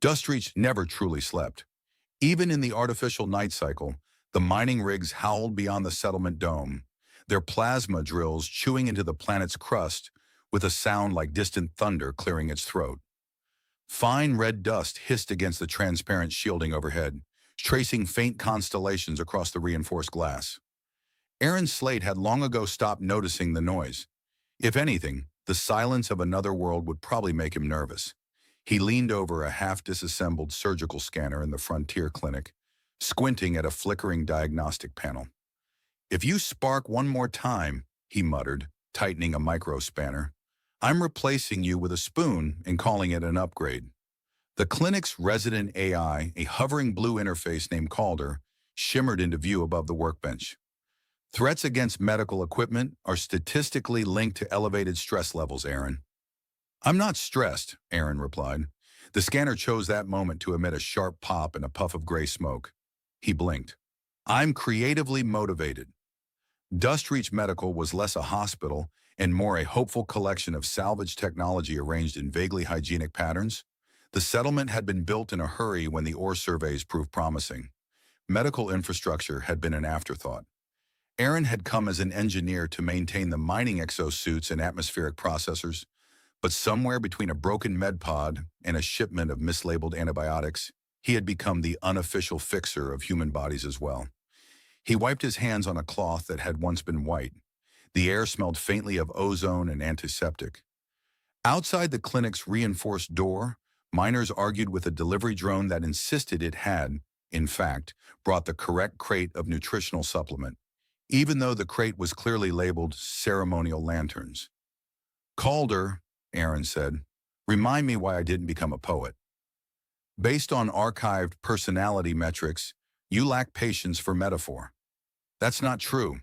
Dustreach never truly slept. Even in the artificial night cycle, the mining rigs howled beyond the settlement dome, their plasma drills chewing into the planet's crust with a sound like distant thunder clearing its throat. Fine red dust hissed against the transparent shielding overhead, tracing faint constellations across the reinforced glass. Aaron Slate had long ago stopped noticing the noise. If anything, the silence of another world would probably make him nervous. He leaned over a half-disassembled surgical scanner in the frontier clinic, squinting at a flickering diagnostic panel. "If you spark one more time," he muttered, tightening a micro-spanner, "I'm replacing you with a spoon and calling it an upgrade." The clinic's resident AI, a hovering blue interface named Calder, shimmered into view above the workbench. "Threats against medical equipment are statistically linked to elevated stress levels, Aaron." "I'm not stressed," Aaron replied. The scanner chose that moment to emit a sharp pop and a puff of gray smoke. He blinked. "I'm creatively motivated." Dustreach Medical was less a hospital and more a hopeful collection of salvaged technology arranged in vaguely hygienic patterns. The settlement had been built in a hurry when the ore surveys proved promising. Medical infrastructure had been an afterthought. Aaron had come as an engineer to maintain the mining exosuits and atmospheric processors, but somewhere between a broken med pod and a shipment of mislabeled antibiotics, he had become the unofficial fixer of human bodies as well. He wiped his hands on a cloth that had once been white. The air smelled faintly of ozone and antiseptic. Outside the clinic's reinforced door, miners argued with a delivery drone that insisted it had, in fact, brought the correct crate of nutritional supplement, even though the crate was clearly labeled ceremonial lanterns. "Calder," Aaron said, "remind me why I didn't become a poet." "Based on archived personality metrics, you lack patience for metaphor." "That's not true.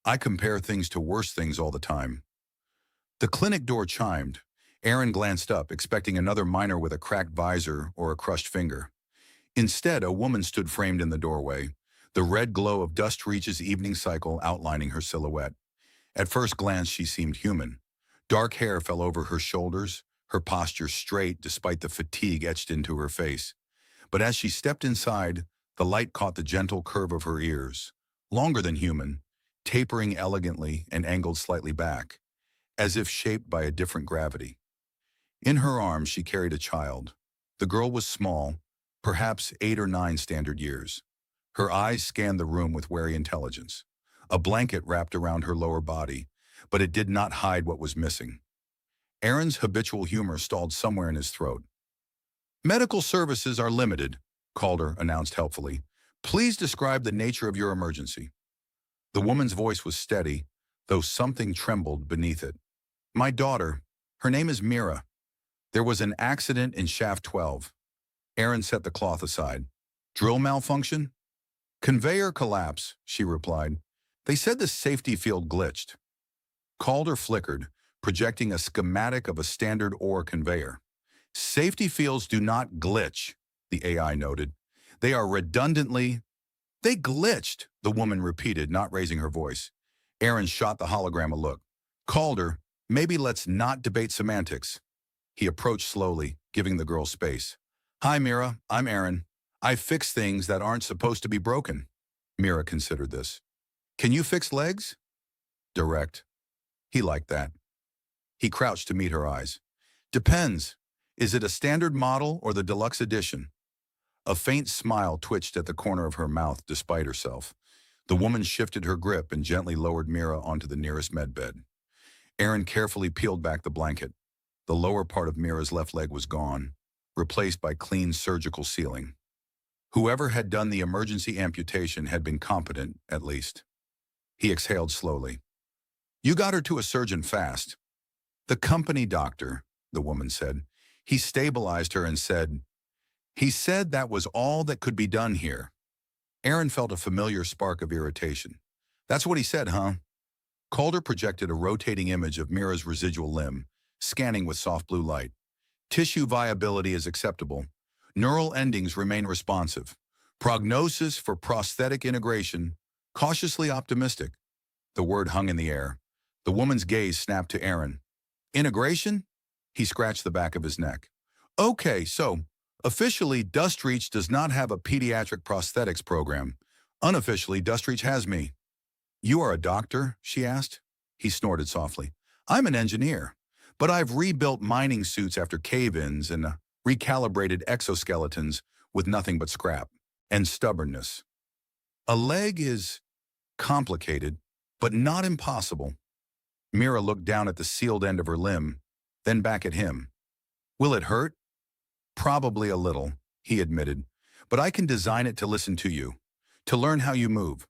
I compare things to worse things all the time." The clinic door chimed. Aaron glanced up, expecting another miner with a cracked visor or a crushed finger. Instead, a woman stood framed in the doorway, the red glow of Dustreach's evening cycle outlining her silhouette. At first glance, she seemed human. Dark hair fell over her shoulders, her posture straight despite the fatigue etched into her face. But as she stepped inside, the light caught the gentle curve of her ears, longer than human, tapering elegantly and angled slightly back, as if shaped by a different gravity. In her arms, she carried a child. The girl was small, perhaps 8 or 9 standard years. Her eyes scanned the room with wary intelligence. A blanket wrapped around her lower body, but it did not hide what was missing. Aaron's habitual humor stalled somewhere in his throat. "Medical services are limited," Calder announced helpfully. "Please describe the nature of your emergency." The woman's voice was steady, though something trembled beneath it. "My daughter, her name is Mira. There was an accident in Shaft 12. Aaron set the cloth aside. "Drill malfunction?" "Conveyor collapse," she replied. "They said the safety field glitched." Calder flickered, projecting a schematic of a standard ore conveyor. "Safety fields do not glitch," the AI noted. "They are redundantly—" "They glitched," the woman repeated, not raising her voice. Aaron shot the hologram a look. "Calder, maybe let's not debate semantics." He approached slowly, giving the girl space. "Hi, Mira. I'm Aaron. I fix things that aren't supposed to be broken." Mira considered this. "Can you fix legs?" Direct. He liked that. He crouched to meet her eyes. "Depends. Is it a standard model or the deluxe edition?" A faint smile twitched at the corner of her mouth despite herself. The woman shifted her grip and gently lowered Mira onto the nearest medbed. Aaron carefully peeled back the blanket. The lower part of Mira's left leg was gone, replaced by clean surgical sealing. Whoever had done the emergency amputation had been competent, at least. He exhaled slowly. "You got her to a surgeon fast." "The company doctor," the woman said. "He stabilized her and said, he said that was all that could be done here." Aaron felt a familiar spark of irritation. "That's what he said, huh?" Calder projected a rotating image of Mira's residual limb, scanning with soft blue light. "Tissue viability is acceptable. Neural endings remain responsive. Prognosis for prosthetic integration, cautiously optimistic." The word hung in the air. The woman's gaze snapped to Aaron. "Integration?" He scratched the back of his neck. "Okay, so Officially, Dustreach does not have a pediatric prosthetics program. Unofficially, Dustreach has me. You are a doctor? She asked. He snorted softly. I'm an engineer, but I've rebuilt mining suits after cave-ins and recalibrated exoskeletons with nothing but scrap and stubbornness. A leg is complicated, but not impossible. Mira looked down at the sealed end of her limb, then back at him. Will it hurt? Probably a little, he admitted, but I can design it to listen to you, to learn how you move.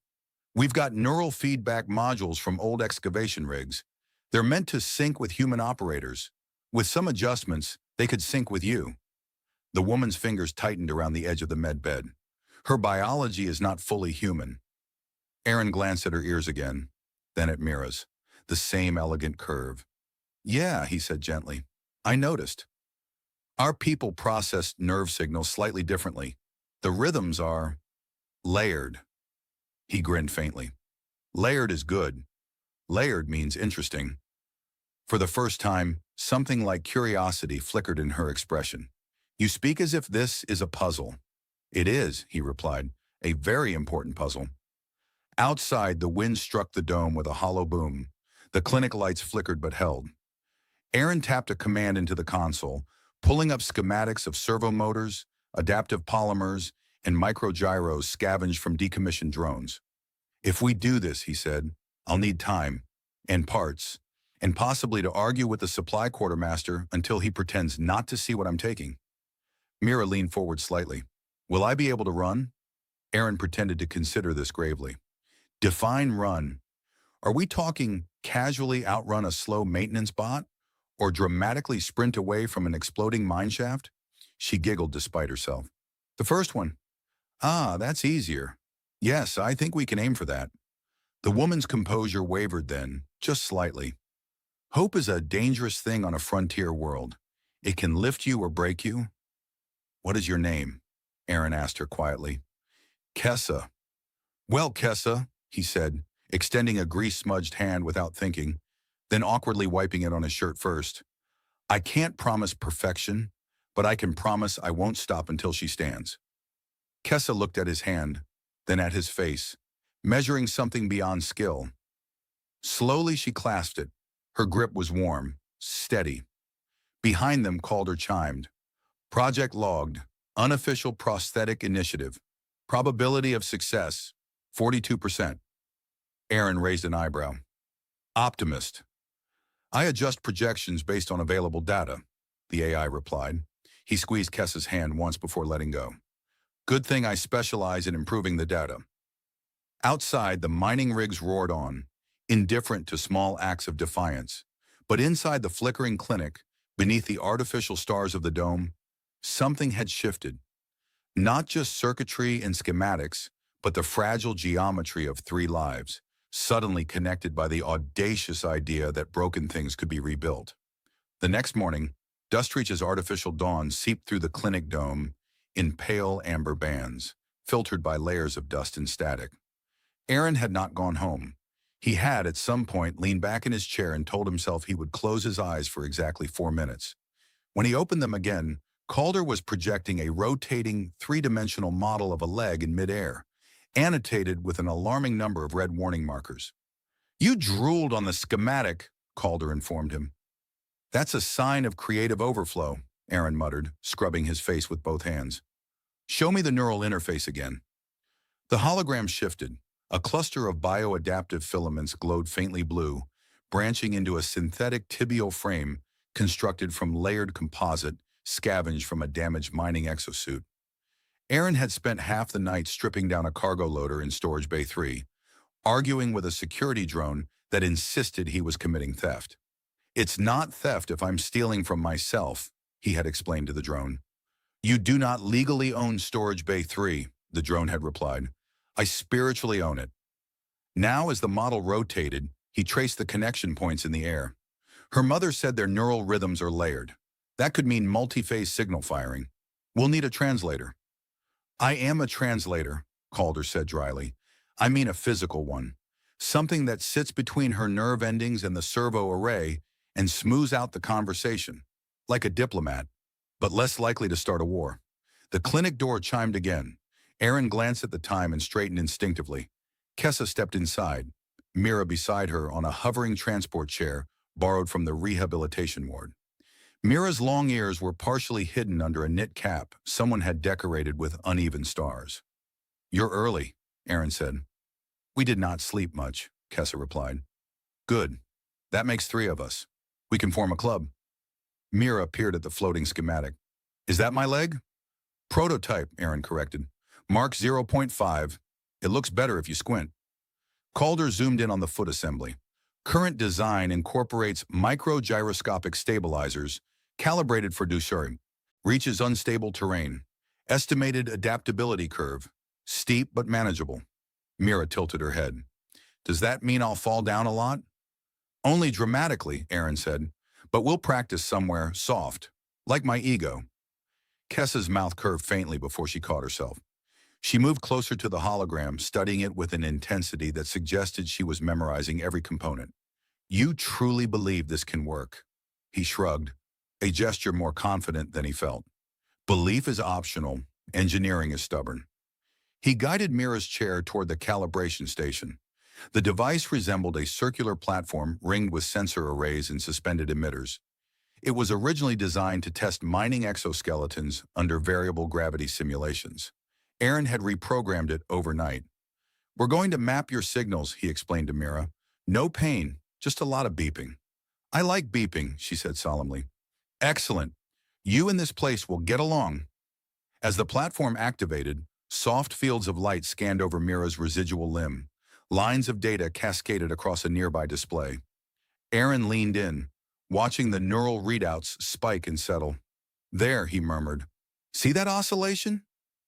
We've got neural feedback modules from old excavation rigs. They're meant to sync with human operators. With some adjustments, they could sync with you. The woman's fingers tightened around the edge of the med bed. Her biology is not fully human. Aaron glanced at her ears again, then at Mira's. The same elegant curve. Yeah, he said gently. I noticed. Our people process nerve signals slightly differently. The rhythms are layered. He grinned faintly. Layered is good. Layered means interesting. For the first time, something like curiosity flickered in her expression. You speak as if this is a puzzle. It is, he replied, a very important puzzle. Outside, the wind struck the dome with a hollow boom. The clinic lights flickered but held. Aaron tapped a command into the console, pulling up schematics of servo motors, adaptive polymers, and microgyros scavenged from decommissioned drones. If we do this, he said, I'll need time, and parts, and possibly to argue with the supply quartermaster until he pretends not to see what I'm taking. Mira leaned forward slightly. Will I be able to run? Aaron pretended to consider this gravely. Define run. Are we talking casually outrun a slow maintenance bot? Or dramatically sprint away from an exploding mineshaft? She giggled despite herself. The first one. Ah, that's easier. Yes, I think we can aim for that. The woman's composure wavered then, just slightly. Hope is a dangerous thing on a frontier world. It can lift you or break you. What is your name? Aaron asked her quietly. Kessa. Well, Kessa, he said, extending a grease-smudged hand without thinking, then awkwardly wiping it on his shirt first. I can't promise perfection, but I can promise I won't stop until she stands. Kessa looked at his hand, then at his face, measuring something beyond skill. Slowly she clasped it. Her grip was warm, steady. Behind them, Calder chimed. Project logged, unofficial prosthetic initiative. Probability of success, 42%. Aaron raised an eyebrow. Optimist. I adjust projections based on available data, the AI replied. He squeezed Kessa's hand once before letting go. Good thing I specialize in improving the data. Outside, the mining rigs roared on, indifferent to small acts of defiance. But inside the flickering clinic, beneath the artificial stars of the dome, something had shifted. Not just circuitry and schematics, but the fragile geometry of 3 lives, suddenly connected by the audacious idea that broken things could be rebuilt. The next morning, Dustreach's artificial dawn seeped through the clinic dome in pale amber bands, filtered by layers of dust and static. Aaron had not gone home. He had, at some point, leaned back in his chair and told himself he would close his eyes for exactly 4 minutes. When he opened them again, Calder was projecting a rotating, 3-dimensional model of a leg in midair, annotated with an alarming number of red warning markers. You drooled on the schematic, Calder informed him. That's a sign of creative overflow, Aaron muttered, scrubbing his face with both hands. Show me the neural interface again. The hologram shifted. A cluster of bioadaptive filaments glowed faintly blue, branching into a synthetic tibial frame constructed from layered composite scavenged from a damaged mining exosuit. Aaron had spent half the night stripping down a cargo loader in Storage Bay 3, arguing with a security drone that insisted he was committing theft. It's not theft if I'm stealing from myself, he had explained to the drone. You do not legally own Storage Bay 3, the drone had replied. I spiritually own it. Now, as the model rotated, he traced the connection points in the air. Her mother said their neural rhythms are layered. That could mean multi-phase signal firing. We'll need a translator. I am a translator, Calder said dryly. I mean a physical one. Something that sits between her nerve endings and the servo array and smooths out the conversation. Like a diplomat, but less likely to start a war. The clinic door chimed again. Aaron glanced at the time and straightened instinctively. Kessa stepped inside, Mira beside her on a hovering transport chair borrowed from the rehabilitation ward. Mira's long ears were partially hidden under a knit cap someone had decorated with uneven stars. "You're early," Aaron said. "We did not sleep much," Kessa replied. "Good. That makes 3 of us. We can form a club." Mira peered at the floating schematic. "Is that my leg?" "Prototype," Aaron corrected. "Mark 0.5. It looks better if you squint." Calder zoomed in on the foot assembly. Current design incorporates micro-gyroscopic stabilizers calibrated for Dustreach. Reaches unstable terrain. Estimated adaptability curve. Steep but manageable. Mira tilted her head. "Does that mean I'll fall down a lot?" "Only dramatically," Aaron said. "But we'll practice somewhere soft, like my ego." Kessa's mouth curved faintly before she caught herself. She moved closer to the hologram, studying it with an intensity that suggested she was memorizing every component. "You truly believe this can work?" He shrugged, a gesture more confident than he felt. "Belief is optional. Engineering is stubborn." He guided Mira's chair toward the calibration station. The device resembled a circular platform ringed with sensor arrays and suspended emitters. It was originally designed to test mining exoskeletons under variable gravity simulations. Aaron had reprogrammed it overnight. "We're going to map your signals," he explained to Mira. "No pain, just a lot of beeping." "I like beeping," she said solemnly. "Excellent. You and this place will get along." As the platform activated, soft fields of light scanned over Mira's residual limb. Lines of data cascaded across a nearby display. Aaron leaned in, watching the neural readouts spike and settle. "There," he murmured. "See that oscillation?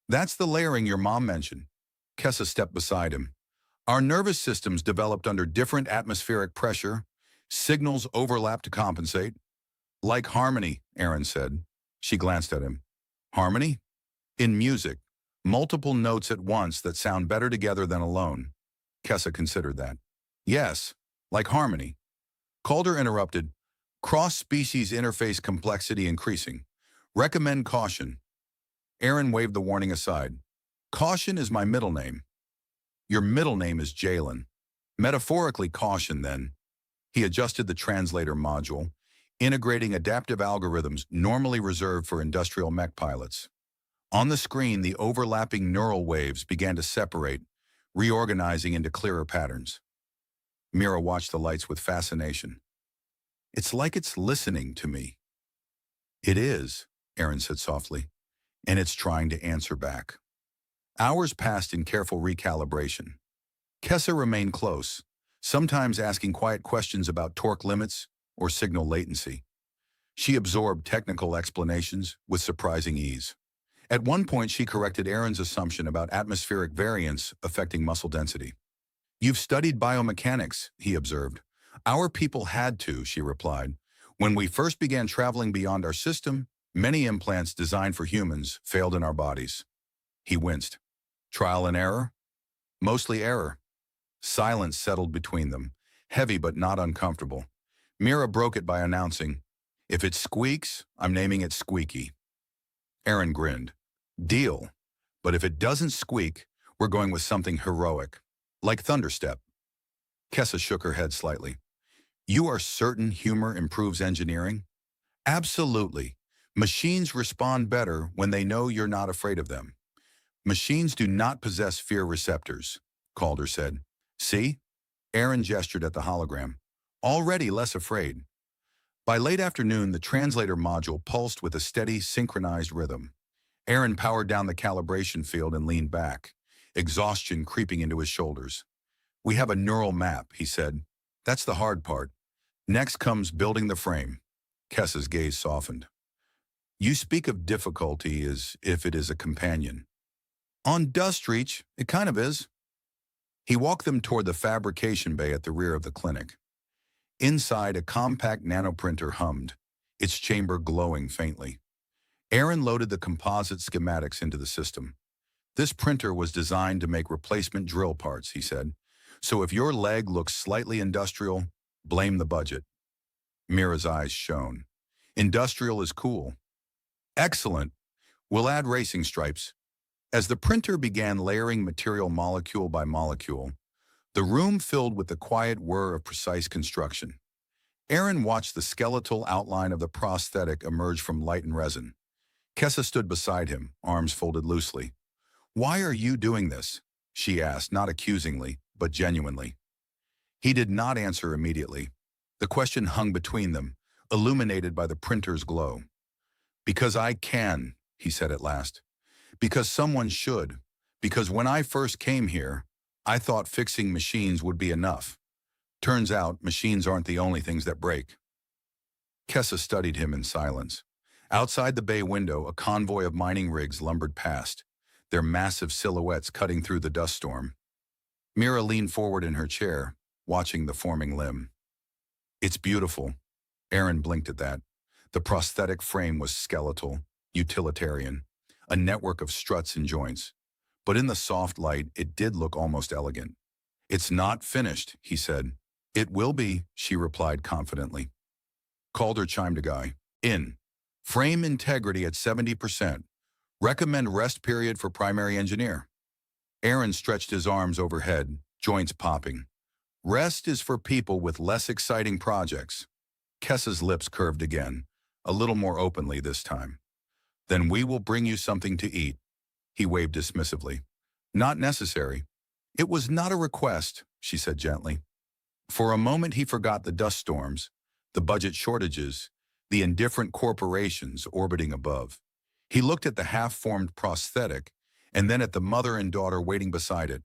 That's the layering your mom mentioned." Kessa stepped beside him. "Our nervous systems developed under different atmospheric pressure. Signals overlap to compensate." "Like harmony," Aaron said. She glanced at him. "Harmony?" "In music. Multiple notes at once that sound better together than alone." Kessa considered that. "Yes, like harmony." Calder interrupted. "Cross-species interface complexity increasing. Recommend caution." Aaron waved the warning aside. "Caution is my middle name." "Your middle name is Jalen. Metaphorically caution, then." He adjusted the translator module, integrating adaptive algorithms normally reserved for industrial mech pilots. On the screen, the overlapping neural waves began to separate, reorganizing into clearer patterns. Mira watched the lights with fascination. "It's like it's listening to me." "It is," Aaron said softly, "and it's trying to answer back." Hours passed in careful recalibration. Kessa remained close, sometimes asking quiet questions about torque limits or signal latency. She absorbed technical explanations with surprising ease. At one point, she corrected Aaron's assumption about atmospheric variance affecting muscle density. "You've studied biomechanics," he observed. "Our people had to," she replied. "When we first began traveling beyond our system, many implants designed for humans failed in our bodies." He winced. "Trial and error?" "Mostly error." Silence settled between them, heavy but not uncomfortable. Mira broke it by announcing, "If it squeaks, I'm naming it Squeaky." Aaron grinned. "Deal. But if it doesn't squeak, we're going with something heroic, like Thunderstep." Kessa shook her head slightly. "You are certain humor improves engineering?" "Absolutely. Machines respond better when they know you're not afraid of them." "Machines do not possess fear receptors," Calder said. "See?" Aaron gestured at the hologram. "Already less afraid." By late afternoon, the translator module pulsed with a steady, synchronized rhythm. Aaron powered down the calibration field and leaned back, exhaustion creeping into his shoulders. "We have a neural map," he said. "That's the hard part. Next comes building the frame." Kessa's gaze softened. "You speak of difficulty as if it is a companion." "On Dustreach, it kind of is." He walked them toward the fabrication bay at the rear of the clinic. Inside, a compact nanoprinter hummed, its chamber glowing faintly. Aaron loaded the composite schematics into the system. "This printer was designed to make replacement drill parts," he said. "So if your leg looks slightly industrial, blame the budget." Mira's eyes shone. "Industrial is cool." "Excellent. We'll add racing stripes. As the printer began layering material molecule by molecule, the room filled with the quiet whir of precise construction. Aaron watched the skeletal outline of the prosthetic emerge from light and resin. Kessa stood beside him, arms folded loosely. "Why are you doing this?" she asked, not accusingly, but genuinely. He did not answer immediately. The question hung between them, illuminated by the printer's glow. "Because I can," he said at last. "Because someone should. Because when I first came here, I thought fixing machines would be enough. Turns out, machines aren't the only things that break." Kessa studied him in silence. Outside the bay window, a convoy of mining rigs lumbered past, their massive silhouettes cutting through the dust storm. Mira leaned forward in her chair, watching the forming limb. "It's beautiful." Aaron blinked at that. The prosthetic frame was skeletal, utilitarian, a network of struts and joints. But in the soft light, it did look almost elegant. "It's not finished," he said. "It will be," she replied confidently. Calder chimed a guy. "In. Frame integrity at 70%. Recommend rest period for primary engineer." Aaron stretched his arms overhead, joints popping. "Rest is for people with less exciting projects." Kessa's lips curved again, a little more openly this time. "Then we will bring you something to eat." He waved dismissively. "Not necessary." "It was not a request," she said gently. For a moment he forgot the dust storms, the budget shortages, the indifferent corporations orbiting above. He looked at the half-formed prosthetic, and then at the mother and daughter waiting beside it.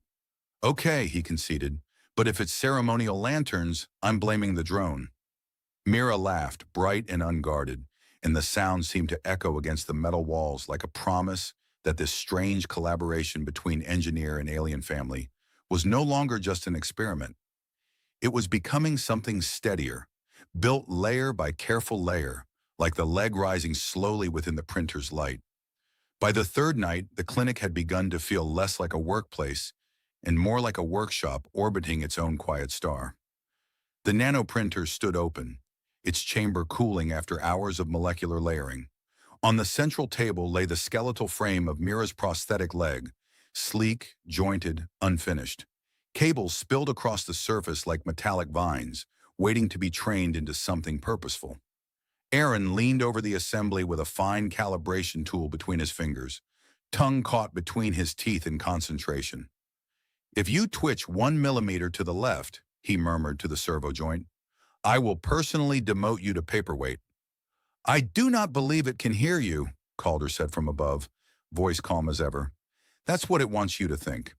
"Okay," he conceded, "but if it's ceremonial lanterns, I'm blaming the drone." Mira laughed, bright and unguarded, and the sound seemed to echo against the metal walls like a promise that this strange collaboration between engineer and alien family was no longer just an experiment. It was becoming something steadier, built layer by careful layer, like the leg rising slowly within the printer's light. By the third night, the clinic had begun to feel less like a workplace and more like a workshop orbiting its own quiet star. The nanoprinter stood open, its chamber cooling after hours of molecular layering. On the central table lay the skeletal frame of Mira's prosthetic leg, sleek, jointed, unfinished. Cables spilled across the surface like metallic vines, waiting to be trained into something purposeful. Aaron leaned over the assembly with a fine calibration tool between his fingers, tongue caught between his teeth in concentration. "If you twitch 1 millimeter to the left," he murmured to the servo joint, "I will personally demote you to paperweight." "I do not believe it can hear you," Calder said from above, voice calm as ever. "That's what it wants you to think."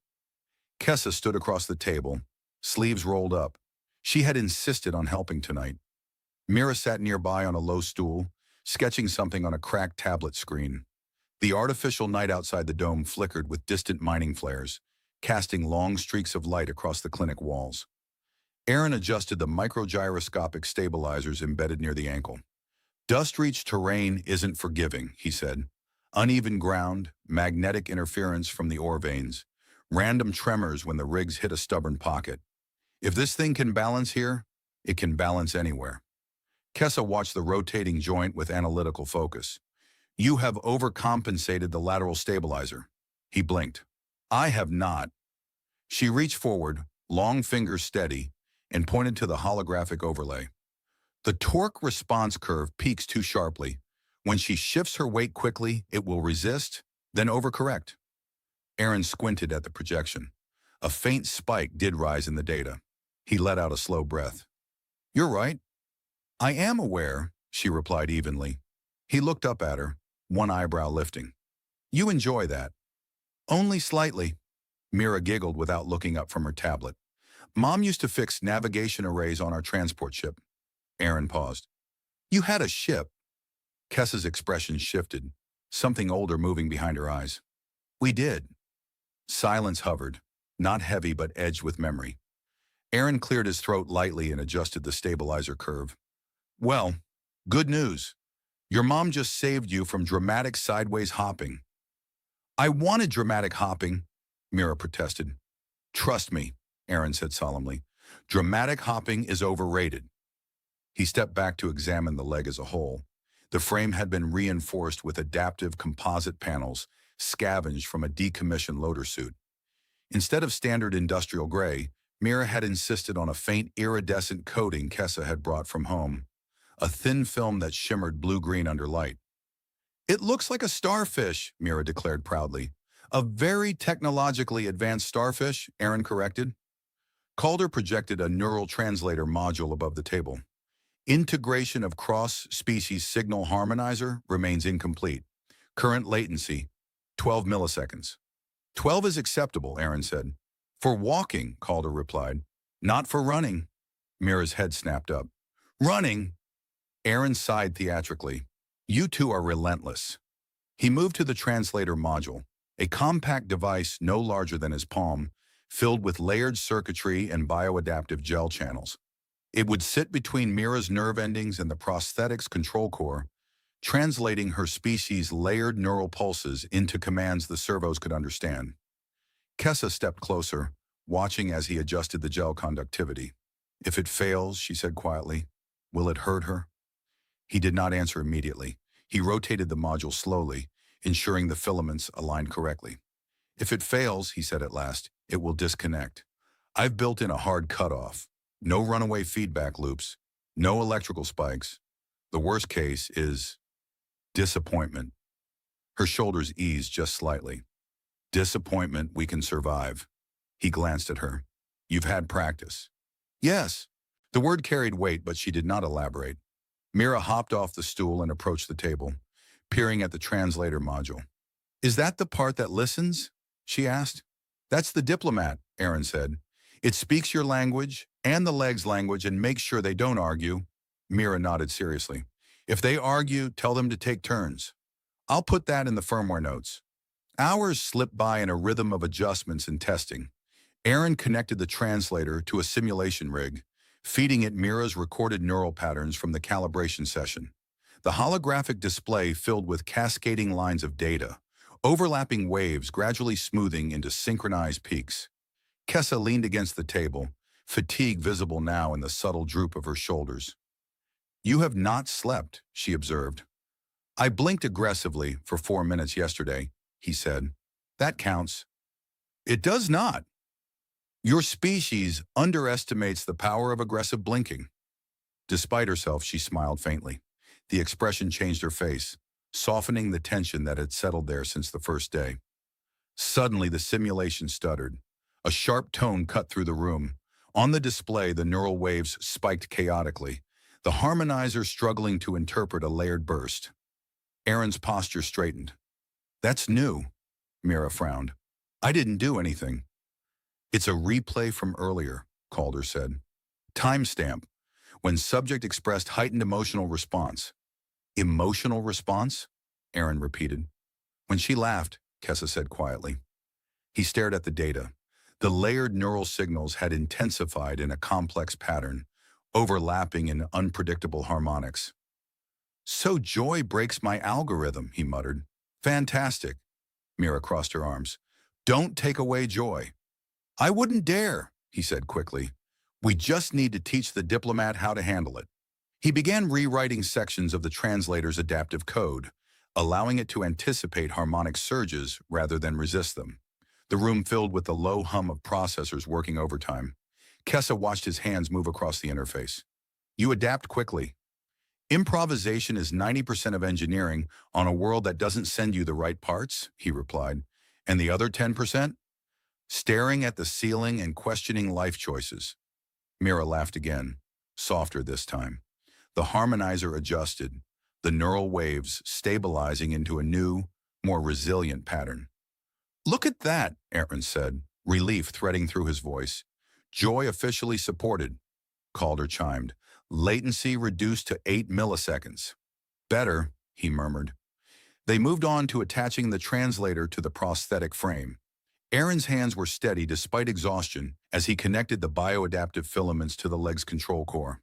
Kessa stood across the table, sleeves rolled up. She had insisted on helping tonight. Mira sat nearby on a low stool, sketching something on a cracked tablet screen. The artificial night outside the dome flickered with distant mining flares, casting long streaks of light across the clinic walls. Aaron adjusted the microgyroscopic stabilizers embedded near the ankle. "Dustreach terrain isn't forgiving," he said. "Uneven ground, magnetic interference from the ore veins, random tremors when the rigs hit a stubborn pocket. If this thing can balance here, it can balance anywhere." Kessa watched the rotating joint with analytical focus. "You have overcompensated the lateral stabilizer." He blinked. "I have not." She reached forward, long fingers steady, and pointed to the holographic overlay. "The torque response curve peaks too sharply. When she shifts her weight quickly, it will resist, then overcorrect." Aaron squinted at the projection. A faint spike did rise in the data. He let out a slow breath. "You're right." "I am aware," she replied evenly. He looked up at her, one eyebrow lifting. "You enjoy that?" "Only slightly." Mira giggled without looking up from her tablet. "Mom used to fix navigation arrays on our transport ship." Aaron paused. "You had a ship?" Kessa's expression shifted, something older moving behind her eyes. "We did." Silence hovered, not heavy but edged with memory. Aaron cleared his throat lightly and adjusted the stabilizer curve. "Well, good news. Your mom just saved you from dramatic sideways hopping." "I wanted dramatic hopping," Mira protested. "Trust me," Aaron said solemnly. "Dramatic hopping is overrated." He stepped back to examine the leg as a whole. The frame had been reinforced with adaptive composite panels scavenged from a decommissioned loader suit. Instead of standard industrial gray, Mira had insisted on a faint iridescent coating Kessa had brought from home, a thin film that shimmered blue-green under light. "It looks like a starfish," Mira declared proudly. "A very technologically advanced starfish," Aaron corrected. Calder projected a neural translator module above the table. "Integration of cross-species signal harmonizer remains incomplete. Current latency, 12 milliseconds. 12 is acceptable," Aaron said. "For walking," Calder replied. "Not for running." Mira's head snapped up. "Running?" Aaron sighed theatrically. "You two are relentless." He moved to the translator module, a compact device no larger than his palm, filled with layered circuitry and bioadaptive gel channels. It would sit between Mira's nerve endings and the prosthetic's control core, translating her species' layered neural pulses into commands the servos could understand. Kessa stepped closer, watching as he adjusted the gel conductivity. "If it fails," she said quietly, "will it hurt her?" He did not answer immediately. He rotated the module slowly, ensuring the filaments aligned correctly. "If it fails," he said at last, "it will disconnect. I've built in a hard cutoff. No runaway feedback loops, no electrical spikes. The worst case is disappointment." Her shoulders eased just slightly. "Disappointment we can survive." He glanced at her. "You've had practice." "Yes." The word carried weight, but she did not elaborate. Mira hopped off the stool and approached the table, peering at the translator module. "Is that the part that listens?" she asked. "That's the diplomat," Aaron said. "It speaks your language and the leg's language and makes sure they don't argue." Mira nodded seriously. "If they argue, tell them to take turns. I'll put that in the firmware notes." Hours slipped by in a rhythm of adjustments and testing. Aaron connected the translator to a simulation rig, feeding it Mira's recorded neural patterns from the calibration session. The holographic display filled with cascading lines of data, overlapping waves gradually smoothing into synchronized peaks. Kessa leaned against the table, fatigue visible now in the subtle droop of her shoulders. "You have not slept," she observed. "I blinked aggressively for 4 minutes yesterday," he said. "That counts." "It does not. Your species underestimates the power of aggressive blinking." Despite herself, she smiled faintly. The expression changed her face, softening the tension that had settled there since the first day. Suddenly, the simulation stuttered. A sharp tone cut through the room. On the display, the neural waves spiked chaotically, the harmonizer struggling to interpret a layered burst. Aaron's posture straightened. "That's new," Mira frowned. "I didn't do anything." "It's a replay from earlier," Calder said. "Timestamp, when subject expressed heightened emotional response." "Emotional response?" Aaron repeated. "When she laughed," Kessa said quietly. He stared at the data. The layered neural signals had intensified in a complex pattern, overlapping in unpredictable harmonics. "So joy breaks my algorithm," he muttered. "Fantastic." Mira crossed her arms. "Don't take away joy." "I wouldn't dare," he said quickly. "We just need to teach the diplomat how to handle it." He began rewriting sections of the translator's adaptive code, allowing it to anticipate harmonic surges rather than resist them. The room filled with the low hum of processors working overtime. Kessa watched his hands move across the interface. "You adapt quickly." "Improvisation is 90% of engineering on a world that doesn't send you the right parts," he replied. "And the other 10%? Staring at the ceiling and questioning life choices." Mira laughed again, softer this time. The harmonizer adjusted, the neural waves stabilizing into a new, more resilient pattern. "Look at that," Aaron said, relief threading through his voice. "Joy officially supported," Calder chimed. "Latency reduced to 8 milliseconds. "Better," he murmured. They moved on to attaching the translator to the prosthetic frame. Aaron's hands were steady despite exhaustion as he connected the bioadaptive filaments to the leg's control core.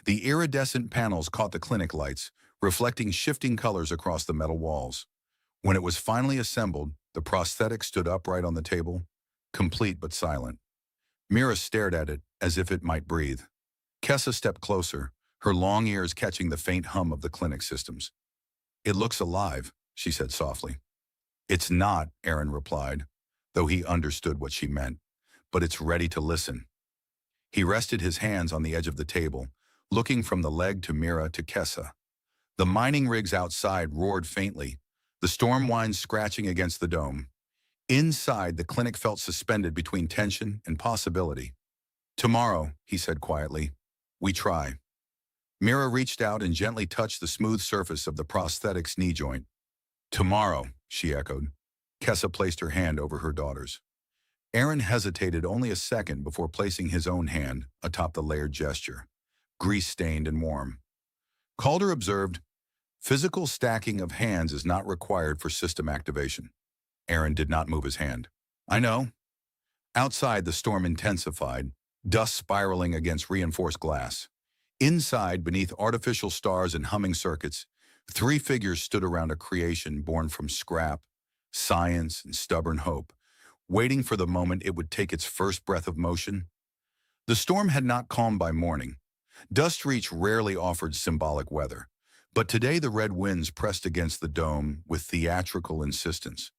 The iridescent panels caught the clinic lights, reflecting shifting colors across the metal walls. When it was finally assembled, the prosthetic stood upright on the table, complete but silent. Mira stared at it as if it might breathe. Kessa stepped closer, her long ears catching the faint hum of the clinic systems. It looks alive, she said softly. It's not, Aaron replied, though he understood what she meant, but it's ready to listen. He rested his hands on the edge of the table, looking from the leg to Mira to Kessa. The mining rigs outside roared faintly, the storm winds scratching against the dome. Inside, the clinic felt suspended between tension and possibility. Tomorrow, he said quietly, we try. Mira reached out and gently touched the smooth surface of the prosthetic's knee joint. Tomorrow, she echoed. Kessa placed her hand over her daughter's. Aaron hesitated only a second before placing his own hand atop the layered gesture, grease-stained and warm. Calder observed, physical stacking of hands is not required for system activation. Aaron did not move his hand. I know. Outside, the storm intensified, dust spiraling against reinforced glass. Inside, beneath artificial stars and humming circuits, 3 figures stood around a creation born from scrap, science, and stubborn hope, waiting for the moment it would take its first breath of motion. The storm had not calmed by morning. Dustreach rarely offered symbolic weather, but today the red winds pressed against the dome with theatrical insistence,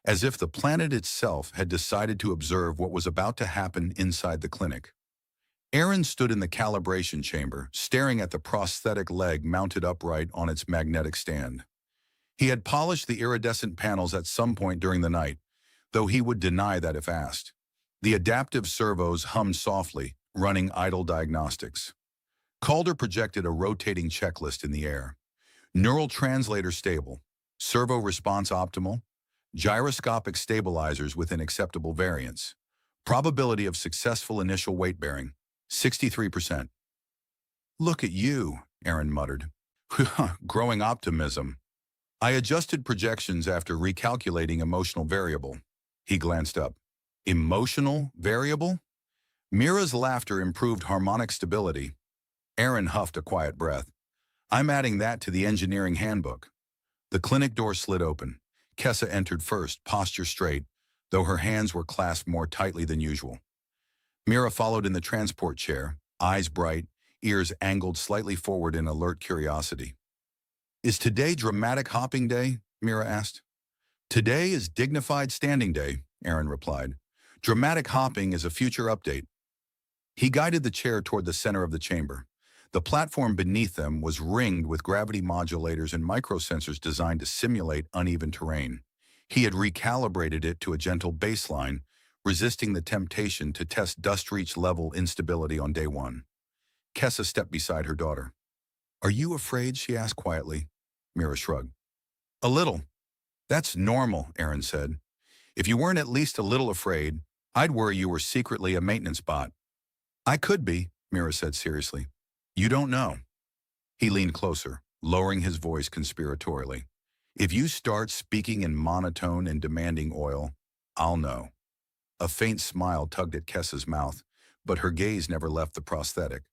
as if the planet itself had decided to observe what was about to happen inside the clinic. Aaron stood in the calibration chamber, staring at the prosthetic leg mounted upright on its magnetic stand. He had polished the iridescent panels at some point during the night, though he would deny that if asked. The adaptive servos hummed softly, running idle diagnostics. Calder projected a rotating checklist in the air. Neural translator stable, servo response optimal, gyroscopic stabilizers within acceptable variance. Probability of successful initial weight bearing, 63%. Look at you, Aaron muttered. Growing optimism. I adjusted projections after recalculating emotional variable. He glanced up. Emotional variable? Mira's laughter improved harmonic stability. Aaron huffed a quiet breath. I'm adding that to the engineering handbook. The clinic door slid open. Kessa entered first, posture straight, though her hands were clasped more tightly than usual. Mira followed in the transport chair, eyes bright, ears angled slightly forward in alert curiosity. Is today dramatic hopping day? Mira asked. Today is dignified standing day, Aaron replied. Dramatic hopping is a future update. He guided the chair toward the center of the chamber. The platform beneath them was ringed with gravity modulators and microsensors designed to simulate uneven terrain. He had recalibrated it to a gentle baseline, resisting the temptation to test Dustreach level instability on day 1. Kessa stepped beside her daughter. Are you afraid? She asked quietly. Mira shrugged. A little. That's normal, Aaron said. If you weren't at least a little afraid, I'd worry you were secretly a maintenance bot. I could be, Mira said seriously. You don't know. He leaned closer, lowering his voice conspiratorially. If you start speaking in monotone and demanding oil, I'll know. A faint smile tugged at Kessa's mouth, but her gaze never left the prosthetic.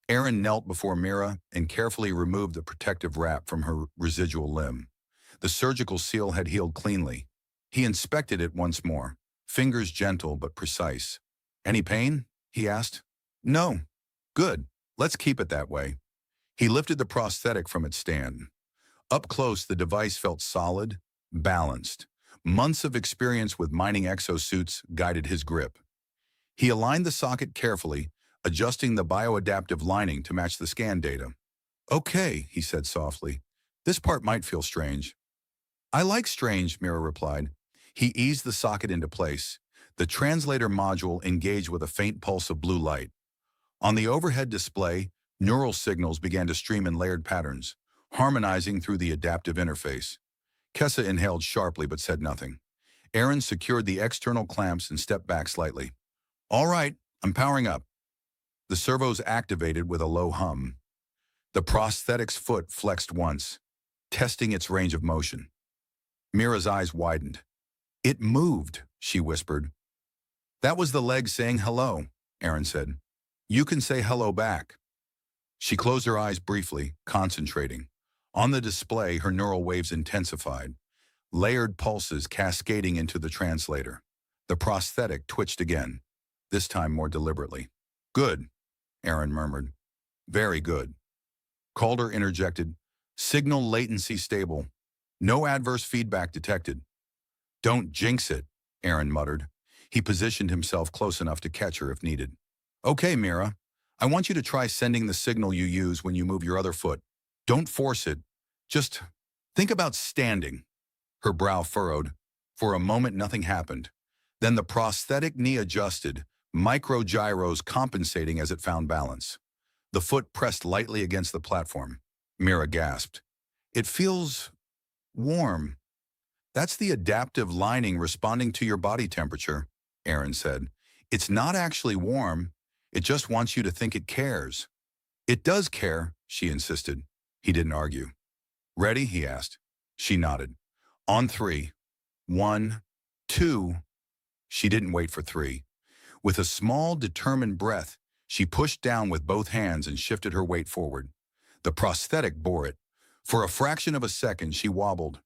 Aaron knelt before Mira and carefully removed the protective wrap from her residual limb. The surgical seal had healed cleanly. He inspected it once more, fingers gentle but precise. Any pain? He asked. No. Good. Let's keep it that way. He lifted the prosthetic from its stand. Up close, the device felt solid, balanced. Months of experience with mining exosuits guided his grip. He aligned the socket carefully, adjusting the bioadaptive lining to match the scan data. Okay, he said softly. This part might feel strange. I like strange, Mira replied. He eased the socket into place. The translator module engaged with a faint pulse of blue light. On the overhead display, neural signals began to stream in layered patterns, harmonizing through the adaptive interface. Kessa inhaled sharply but said nothing. Aaron secured the external clamps and stepped back slightly. All right, I'm powering up. The servos activated with a low hum. The prosthetic's foot flexed once, testing its range of motion. Mira's eyes widened. It moved, she whispered. That was the leg saying hello, Aaron said. You can say hello back. She closed her eyes briefly, concentrating. On the display, her neural waves intensified, layered pulses cascading into the translator. The prosthetic twitched again, this time more deliberately. Good, Aaron murmured. Very good. Calder interjected, Signal latency stable. No adverse feedback detected. Don't jinx it, Aaron muttered. He positioned himself close enough to catch her if needed. Okay, Mira. I want you to try sending the signal you use when you move your other foot. Don't force it. Just think about standing. Her brow furrowed. For a moment, nothing happened. Then the prosthetic knee adjusted, micro gyros compensating as it found balance. The foot pressed lightly against the platform. Mira gasped. It feels warm. That's the adaptive lining responding to your body temperature, Aaron said. It's not actually warm. It just wants you to think it cares. It does care, she insisted. He didn't argue. Ready? He asked. She nodded. On three. 1, 2. She didn't wait for 3. With a small, determined breath, she pushed down with both hands and shifted her weight forward. The prosthetic bore it. For a fraction of a second, she wobbled.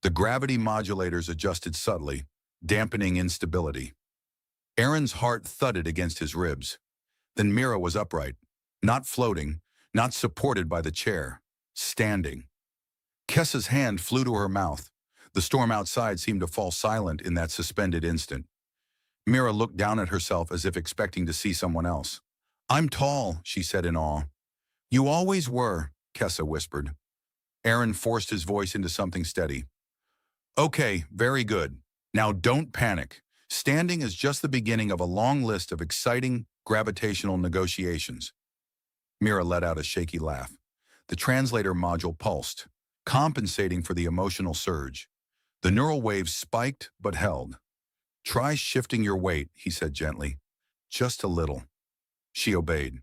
The gravity modulators adjusted subtly, dampening instability. Aaron's heart thudded against his ribs. Then Mira was upright, not floating, not supported by the chair, standing. Kessa's hand flew to her mouth. The storm outside seemed to fall silent in that suspended instant. Mira looked down at herself as if expecting to see someone else. I'm tall, she said in awe. You always were, Kessa whispered. Aaron forced his voice into something steady. Okay, very good. Now don't panic. Standing is just the beginning of a long list of exciting gravitational negotiations. Mira let out a shaky laugh. The translator module pulsed, compensating for the emotional surge. The neural waves spiked but held. Try shifting your weight, he said gently. Just a little. She obeyed.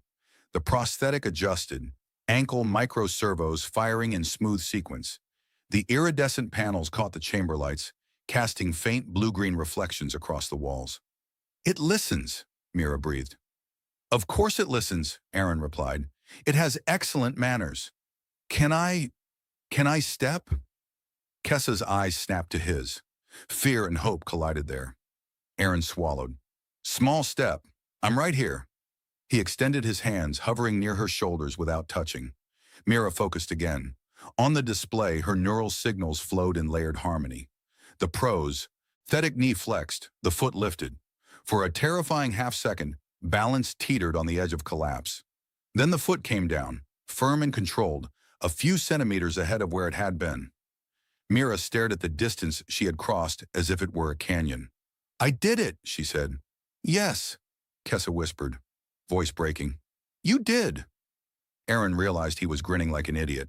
The prosthetic adjusted, ankle micro-servos firing in smooth sequence. The iridescent panels caught the chamber lights, casting faint blue-green reflections across the walls. It listens, Mira breathed. Of course it listens, Aaron replied. It has excellent manners. Can I step? Kessa's eyes snapped to his. Fear and hope collided there. Aaron swallowed. Small step. I'm right here. He extended his hands, hovering near her shoulders without touching. Mira focused again. On the display, her neural signals flowed in layered harmony. The prosthetic knee flexed, the foot lifted. For a terrifying half-second, balance teetered on the edge of collapse. Then the foot came down, firm and controlled, a few centimeters ahead of where it had been. Mira stared at the distance she had crossed as if it were a canyon. I did it, she said. Yes, Kessa whispered, voice breaking. You did. Aaron realized he was grinning like an idiot.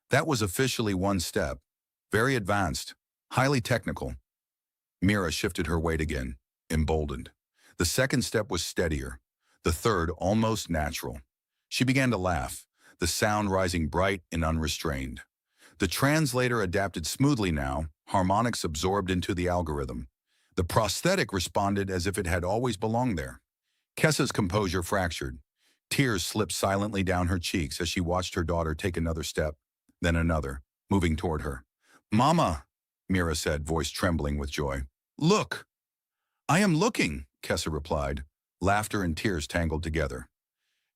That was officially one step. Very advanced, highly technical. Mira shifted her weight again, emboldened. The second step was steadier. The third, almost natural. She began to laugh, the sound rising bright and unrestrained. The translator adapted smoothly now, harmonics absorbed into the algorithm. The prosthetic responded as if it had always belonged there. Kessa's composure fractured. Tears slipped silently down her cheeks as she watched her daughter take another step, then another, moving toward her. Mama, Mira said, voice trembling with joy. Look. I am looking, Kessa replied, laughter and tears tangled together.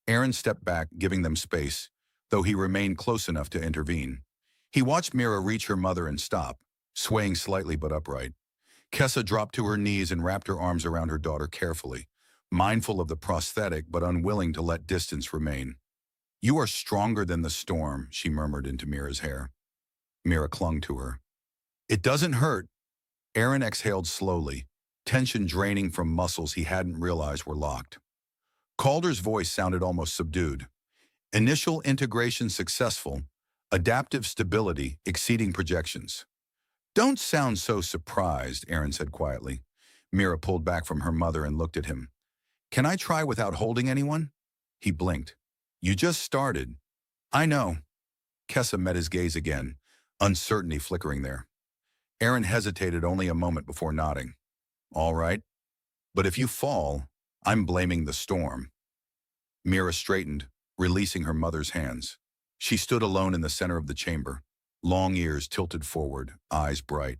Aaron stepped back, giving them space, though he remained close enough to intervene. He watched Mira reach her mother and stop, swaying slightly but upright. Kessa dropped to her knees and wrapped her arms around her daughter carefully, mindful of the prosthetic but unwilling to let distance remain. You are stronger than the storm, she murmured into Mira's hair. Mira clung to her. It doesn't hurt. Aaron exhaled slowly, tension draining from muscles he hadn't realized were locked. Calder's voice sounded almost subdued. Initial integration successful, adaptive stability exceeding projections. Don't sound so surprised, Aaron said quietly. Mira pulled back from her mother and looked at him. Can I try without holding anyone? He blinked. You just started. I know. Kessa met his gaze again, uncertainty flickering there. Aaron hesitated only a moment before nodding. All right. But if you fall, I'm blaming the storm. Mira straightened, releasing her mother's hands. She stood alone in the center of the chamber, long ears tilted forward, eyes bright.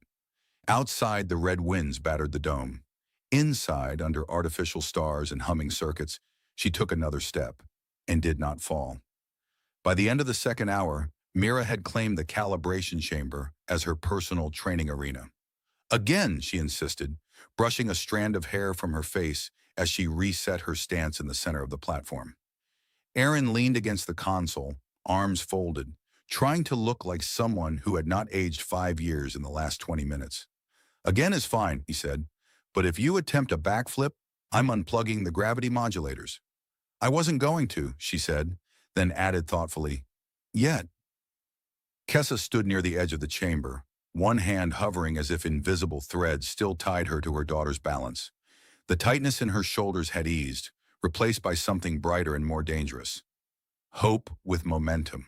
Outside, the red winds battered the dome. Inside, under artificial stars and humming circuits, she took another step and did not fall. By the end of the second hour, Mira had claimed the calibration chamber as her personal training arena. Again, she insisted, brushing a strand of hair from her face as she reset her stance in the center of the platform. Aaron leaned against the console, arms folded, trying to look like someone who had not aged 5 years in the last 20 minutes. Again is fine, he said, but if you attempt a backflip, I'm unplugging the gravity modulators. I wasn't going to, she said, then added thoughtfully, yet. Kessa stood near the edge of the chamber, one hand hovering as if invisible threads still tied her to her daughter's balance. The tightness in her shoulders had eased, replaced by something brighter and more dangerous. Hope with momentum.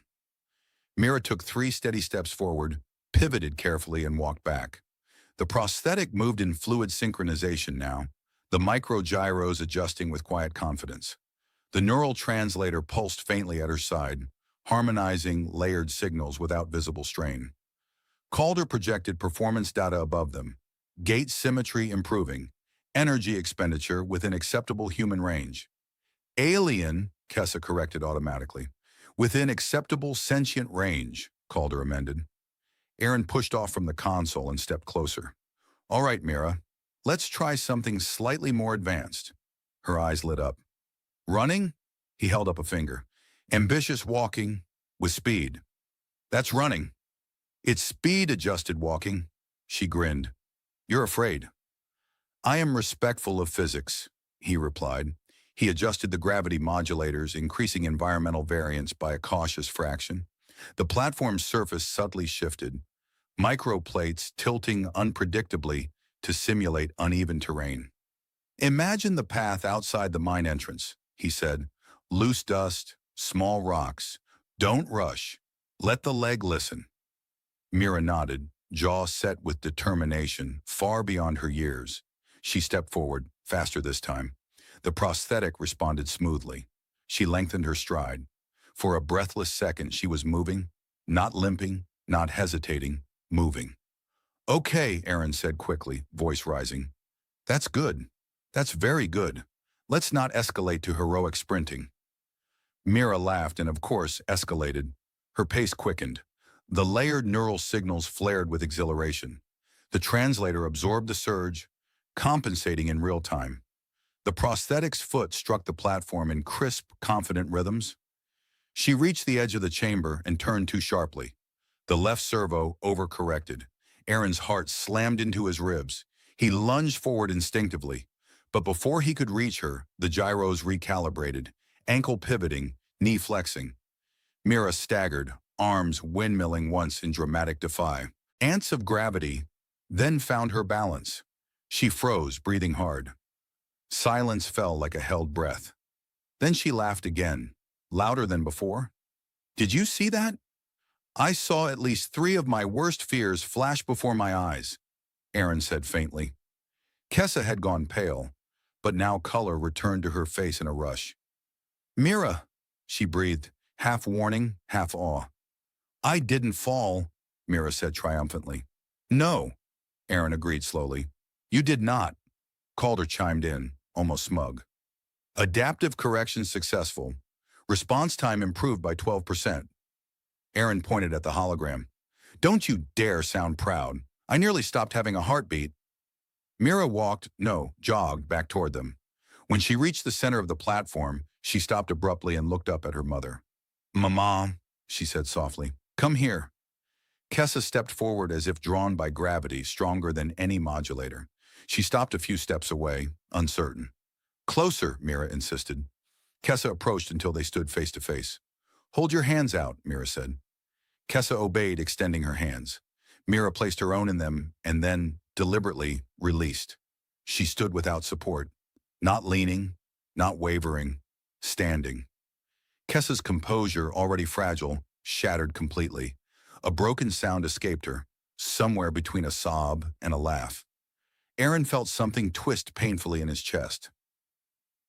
Mira took 3 steady steps forward, pivoted carefully, and walked back. The prosthetic moved in fluid synchronization now, the micro-gyros adjusting with quiet confidence. The neural translator pulsed faintly at her side, harmonizing layered signals without visible strain. Calder projected performance data above them, gate symmetry improving, energy expenditure within acceptable human range. Alien, Kessa corrected automatically. Within acceptable sentient range, Calder amended. Aaron pushed off from the console and stepped closer. All right, Mira, let's try something slightly more advanced. Her eyes lit up. Running? He held up a finger. Ambitious walking with speed. That's running. It's speed-adjusted walking. She grinned. You're afraid. I am respectful of physics, he replied. He adjusted the gravity modulators, increasing environmental variance by a cautious fraction. The platform's surface subtly shifted, microplates tilting unpredictably to simulate uneven terrain. Imagine the path outside the mine entrance, he said. Loose dust, small rocks. Don't rush. Let the leg listen. Mira nodded, jaw set with determination far beyond her years. She stepped forward, faster this time. The prosthetic responded smoothly. She lengthened her stride. For a breathless second, she was moving, not limping, not hesitating, moving. Okay, Aaron said quickly, voice rising. That's good. That's very good. Let's not escalate to heroic sprinting. Mira laughed and, of course, escalated. Her pace quickened. The layered neural signals flared with exhilaration. The translator absorbed the surge, compensating in real time. The prosthetic's foot struck the platform in crisp, confident rhythms. She reached the edge of the chamber and turned too sharply. The left servo overcorrected. Aaron's heart slammed into his ribs. He lunged forward instinctively. But before he could reach her, the gyros recalibrated, ankle pivoting, knee flexing. Mira staggered, arms windmilling once in dramatic defy. Ants of gravity then found her balance. She froze, breathing hard. Silence fell like a held breath. Then she laughed again, louder than before. Did you see that? I saw at least 3 of my worst fears flash before my eyes, Aaron said faintly. Kessa had gone pale, but now color returned to her face in a rush. Mira, she breathed, half warning, half awe. I didn't fall, Mira said triumphantly. No, Aaron agreed slowly. You did not, Calder chimed in, almost smug. Adaptive correction successful. Response time improved by 12%. Aaron pointed at the hologram. Don't you dare sound proud. I nearly stopped having a heartbeat. Mira jogged back toward them. When she reached the center of the platform, she stopped abruptly and looked up at her mother. Mama, she said softly, come here. Kessa stepped forward as if drawn by gravity, stronger than any modulator. She stopped a few steps away, uncertain. Closer, Mira insisted. Kessa approached until they stood face to face. Hold your hands out, Mira said. Kessa obeyed, extending her hands. Mira placed her own in them and then, deliberately, released. She stood without support, not leaning, not wavering, standing. Kessa's composure, already fragile, shattered completely. A broken sound escaped her, somewhere between a sob and a laugh. Aaron felt something twist painfully in his chest.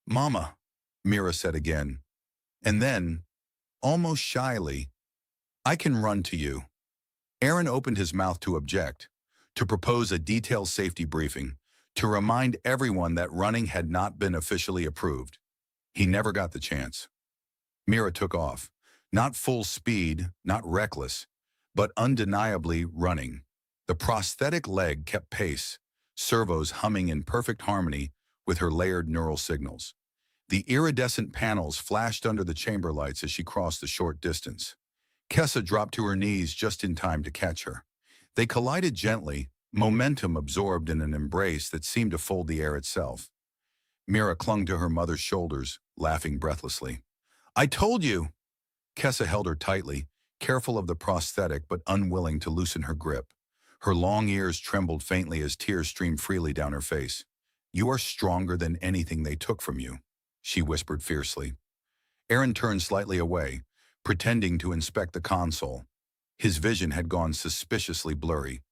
Mama, Mira said again. And then, almost shyly, I can run to you. Aaron opened his mouth to object, to propose a detailed safety briefing, to remind everyone that running had not been officially approved. He never got the chance. Mira took off. Not full speed, not reckless, but undeniably running. The prosthetic leg kept pace, servos humming in perfect harmony with her layered neural signals. The iridescent panels flashed under the chamber lights as she crossed the short distance. Kessa dropped to her knees just in time to catch her. They collided gently, momentum absorbed in an embrace that seemed to fold the air itself. Mira clung to her mother's shoulders, laughing breathlessly. "I told you!" Kessa held her tightly, careful of the prosthetic but unwilling to loosen her grip. Her long ears trembled faintly as tears streamed freely down her face. "You are stronger than anything they took from you," she whispered fiercely. Aaron turned slightly away, pretending to inspect the console. His vision had gone suspiciously blurry.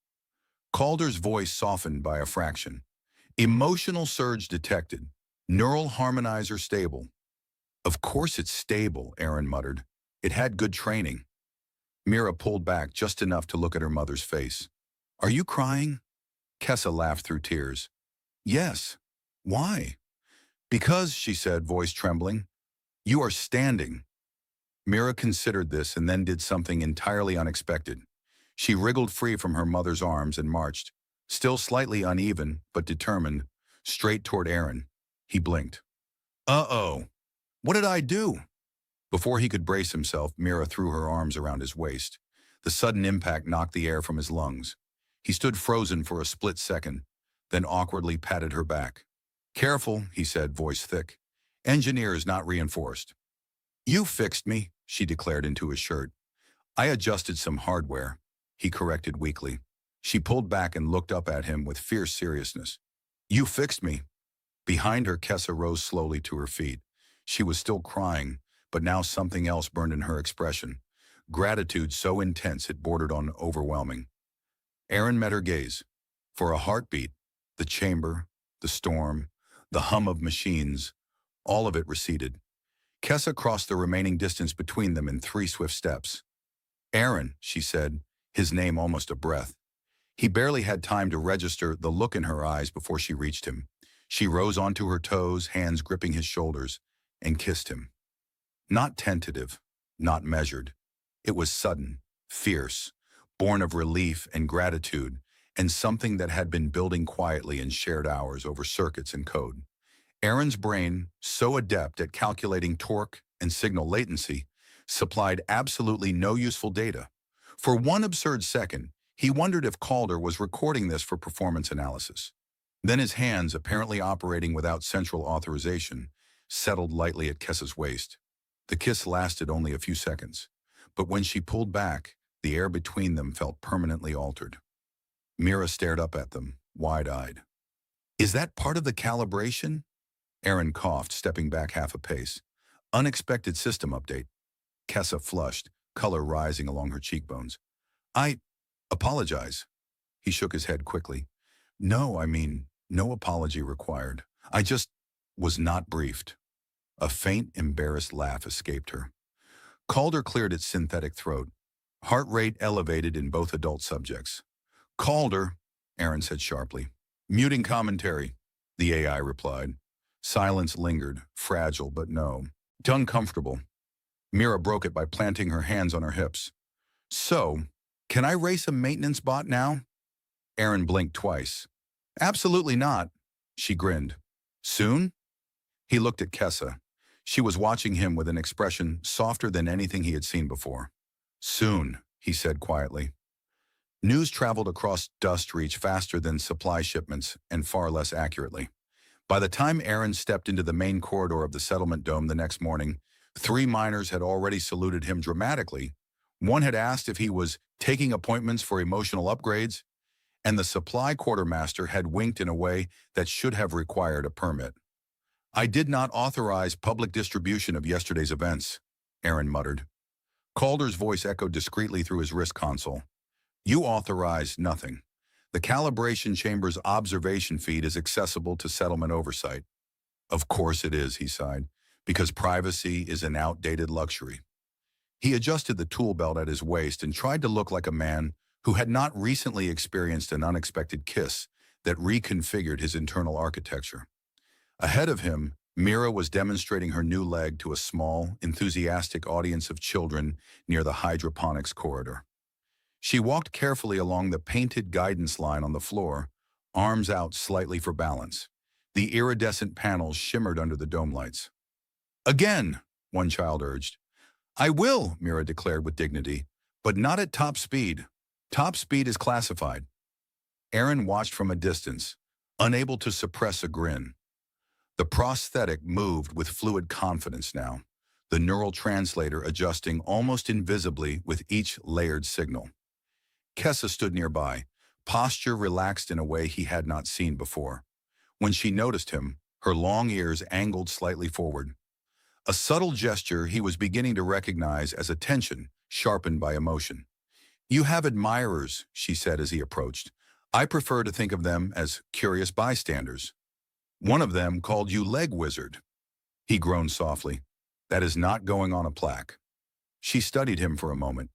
Calder's voice softened by a fraction. "Emotional surge detected. Neural harmonizer stable." "Of course it's stable," Aaron muttered. "It had good training." Mira pulled back just enough to look at her mother's face. "Are you crying?" Kessa laughed through tears. "Yes. Why?" "Because," she said, voice trembling, "you are standing." Mira considered this and then did something entirely unexpected. She wriggled free from her mother's arms and marched, still slightly uneven but determined, straight toward Aaron. He blinked. "Uh-oh. What did I do?" Before he could brace himself, Mira threw her arms around his waist. The sudden impact knocked the air from his lungs. He stood frozen for a split second, then awkwardly patted her back. "Careful," he said, voice thick. "Engineers not reinforced." "You fixed me," she declared into his shirt. "I adjusted some hardware," he corrected weakly. She pulled back and looked up at him with fierce seriousness. "You fixed me." Behind her, Kessa rose slowly to her feet. She was still crying, but now something else burned in her expression. Gratitude so intense it bordered on overwhelming. Aaron met her gaze. For a heartbeat, the chamber, the storm, the hum of machines, all of it receded. Kessa crossed the remaining distance between them in 3 swift steps. "Aaron," she said, his name almost a breath. He barely had time to register the look in her eyes before she reached him. She rose onto her toes, hands gripping his shoulders, and kissed him. Not tentative, not measured. It was sudden, fierce, born of relief and gratitude, and something that had been building quietly in shared hours over circuits and code. Aaron's brain, so adept at calculating torque and signal latency, supplied absolutely no useful data. For one absurd second, he wondered if Calder was recording this for performance analysis. Then his hands, apparently operating without central authorization, settled lightly at Kessa's waist. The kiss lasted only a few seconds, but when she pulled back, the air between them felt permanently altered. Mira stared up at them, wide-eyed. "Is that part of the calibration?" Aaron coughed, stepping back half a pace. "Unexpected system update." Kessa flushed, color rising along her cheekbones. "I apologize." He shook his head quickly. "No, I mean, no apology required. I just was not briefed." A faint, embarrassed laugh escaped her. Calder cleared its synthetic throat. Heart rate elevated in both adult subjects. "Calder," Aaron said sharply. "Muting commentary," the AI replied. Silence lingered, fragile but no. Uncomfortable. Mira broke it by planting her hands on her hips. "So, can I race a maintenance bot now?" Aaron blinked twice. "Absolutely not." She grinned. "Soon?" He looked at Kessa. She was watching him with an expression softer than anything he had seen before. "Soon," he said quietly. News traveled across Dustreach faster than supply shipments and far less accurately. By the time Aaron stepped into the main corridor of the settlement dome the next morning, 3 miners had already saluted him dramatically. One had asked if he was taking appointments for emotional upgrades, and the supply quartermaster had winked in a way that should have required a permit. "I did not authorize public distribution of yesterday's events," Aaron muttered. Calder's voice echoed discreetly through his wrist console. "You authorized nothing. The calibration chamber's observation feed is accessible to settlement oversight." "Of course it is," he sighed, "because privacy is an outdated luxury." He adjusted the tool belt at his waist and tried to look like a man who had not recently experienced an unexpected kiss that reconfigured his internal architecture. Ahead of him, Mira was demonstrating her new leg to a small, enthusiastic audience of children near the hydroponics corridor. She walked carefully along the painted guidance line on the floor, arms out slightly for balance. The iridescent panels shimmered under the dome lights. "Again," one child urged. "I will," Mira declared with dignity, "but not at top speed. Top speed is classified." Aaron watched from a distance, unable to suppress a grin. The prosthetic moved with fluid confidence now, the neural translator adjusting almost invisibly with each layered signal. Kessa stood nearby, posture relaxed in a way he had not seen before. When she noticed him, her long ears angled slightly forward. A subtle gesture he was beginning to recognize as attention, sharpened by emotion. "You have admirers," she said as he approached. "I prefer to think of them as curious bystanders. One of them called you Leg Wizard." He groaned softly. "That is not going on a plaque." She studied him for a moment.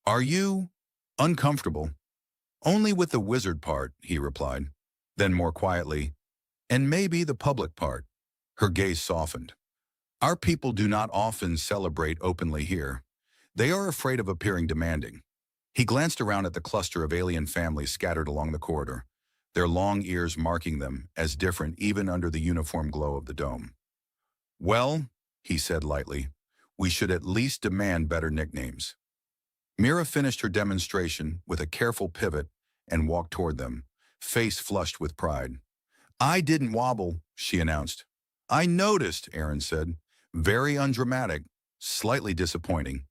"Are you uncomfortable?" "Only with the wizard part," he replied. Then more quietly, "And maybe the public part." Her gaze softened. "Our people do not often celebrate openly here. They are afraid of appearing demanding." He glanced around at the cluster of alien families scattered along the corridor, their long ears marking them as different even under the uniform glow of the dome. "Well," he said lightly, "we should at least demand better nicknames." Mira finished her demonstration with a careful pivot and walked toward them, face flushed with pride. "I didn't wobble," she announced. "I noticed," Aaron said. "Very undramatic, slightly disappointing."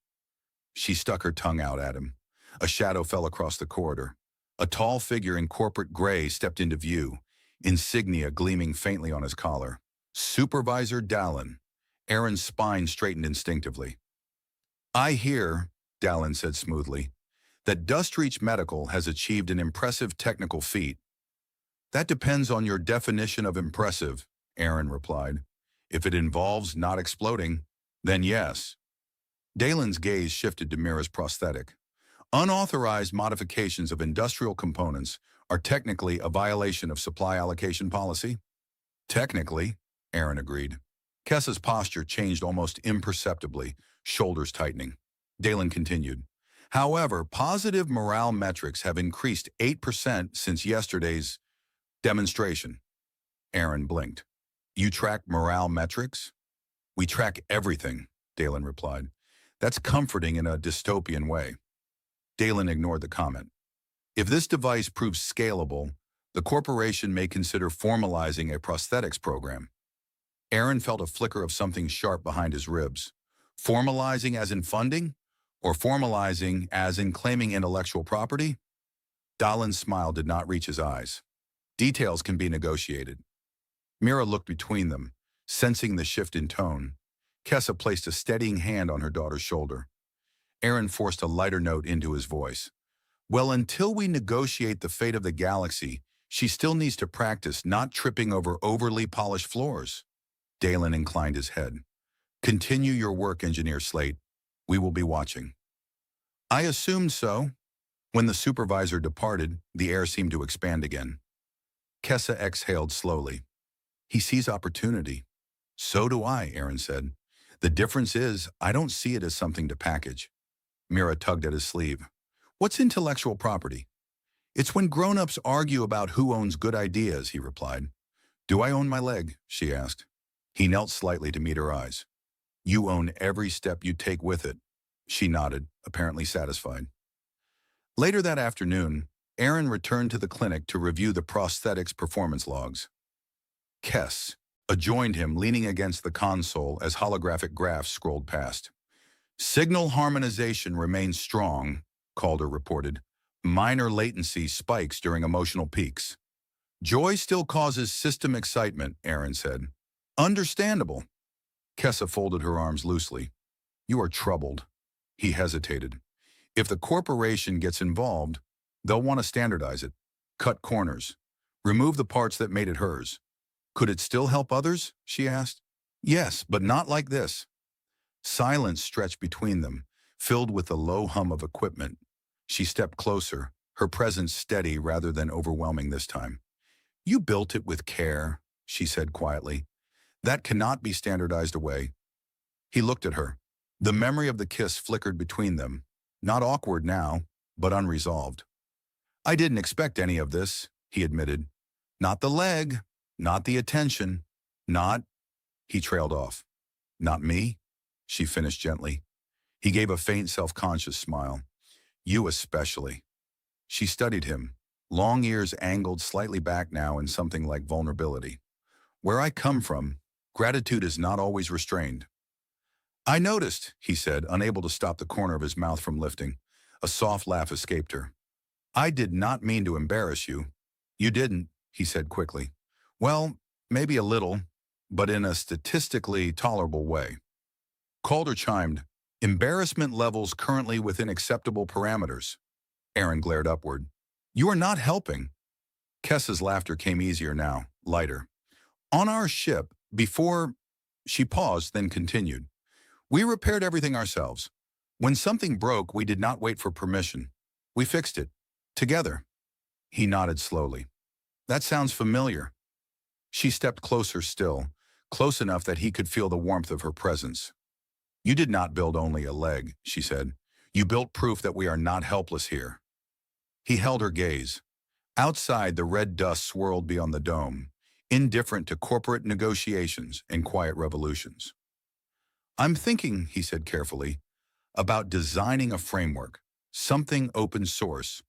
She stuck her tongue out at him. A shadow fell across the corridor. A tall figure in corporate gray stepped into view, insignia gleaming faintly on his collar. Supervisor Dallin. Aaron's spine straightened instinctively. "I hear," Dallin said smoothly, "that Dustreach Medical has achieved an impressive technical feat." "That depends on your definition of impressive," Aaron replied. "If it involves not exploding, then yes." Dalen's gaze shifted to Mira's prosthetic. "Unauthorized modifications of industrial components are technically a violation of supply allocation policy?" "Technically," Aaron agreed. Kessa's posture changed almost imperceptibly, shoulders tightening. Dalen continued. "However, positive morale metrics have increased 8% since yesterday's demonstration." Aaron blinked. "You track morale metrics?" "We track everything," Dalen replied. "That's comforting in a dystopian way." Dalen ignored the comment. "If this device proves scalable, the corporation may consider formalizing a prosthetics program." Aaron felt a flicker of something sharp behind his ribs. Formalizing as in funding? Or formalizing as in claiming intellectual property? Dalin's smile did not reach his eyes. "Details can be negotiated." Mira looked between them, sensing the shift in tone. Kessa placed a steadying hand on her daughter's shoulder. Aaron forced a lighter note into his voice. "Well, until we negotiate the fate of the galaxy, she still needs to practice not tripping over overly polished floors." Dalen inclined his head. "Continue your work, Engineer Slate. We will be watching." "I assumed so." When the supervisor departed, the air seemed to expand again. Kessa exhaled slowly. "He sees opportunity." "So do I," Aaron said. "The difference is, I don't see it as something to package." Mira tugged at his sleeve. "What's intellectual property?" "It's when grown-ups argue about who owns good ideas," he replied. "Do I own my leg?" she asked. He knelt slightly to meet her eyes. "You own every step you take with it." She nodded, apparently satisfied. Later that afternoon, Aaron returned to the clinic to review the prosthetics performance logs. Kess joined him, leaning against the console as holographic graphs scrolled past. "Signal harmonization remains strong," Calder reported. "Minor latency spikes during emotional peaks." "Joy still causes system excitement," Aaron said. "Understandable." Kessa folded her arms loosely. "You are troubled." He hesitated. "If the corporation gets involved, they'll want to standardize it, cut corners, remove the parts that made it hers." "Could it still help others?" she asked. "Yes, but not like this." Silence stretched between them, filled with the low hum of equipment. She stepped closer, her presence steady rather than overwhelming this time. "You built it with care," she said quietly. That cannot be standardized away. He looked at her. The memory of the kiss flickered between them, not awkward now, but unresolved. I didn't expect any of this, he admitted. Not the leg, not the attention, not, he trailed off. Not me, she finished gently. He gave a faint self-conscious smile. You especially. She studied him, long ears angled slightly back now in something like vulnerability. Where I come from, gratitude is not always restrained. I noticed, he said, unable to stop the corner of his mouth from lifting. A soft laugh escaped her. I did not mean to embarrass you. You didn't, he said quickly. Well, maybe a little, but in a statistically tolerable way. Calder chimed, embarrassment levels currently within acceptable parameters. Aaron glared upward. You are not helping. Kessa's laughter came easier now, lighter. On our ship, before... She paused, then continued. We repaired everything ourselves. When something broke, we did not wait for permission. We fixed it. Together. He nodded slowly. That sounds familiar. She stepped closer still, close enough that he could feel the warmth of her presence. You did not build only a leg, she said. You built proof that we are not helpless here. He held her gaze. Outside, the red dust swirled beyond the dome, indifferent to corporate negotiations and quiet revolutions. I'm thinking, he said carefully, about designing a framework, something open source,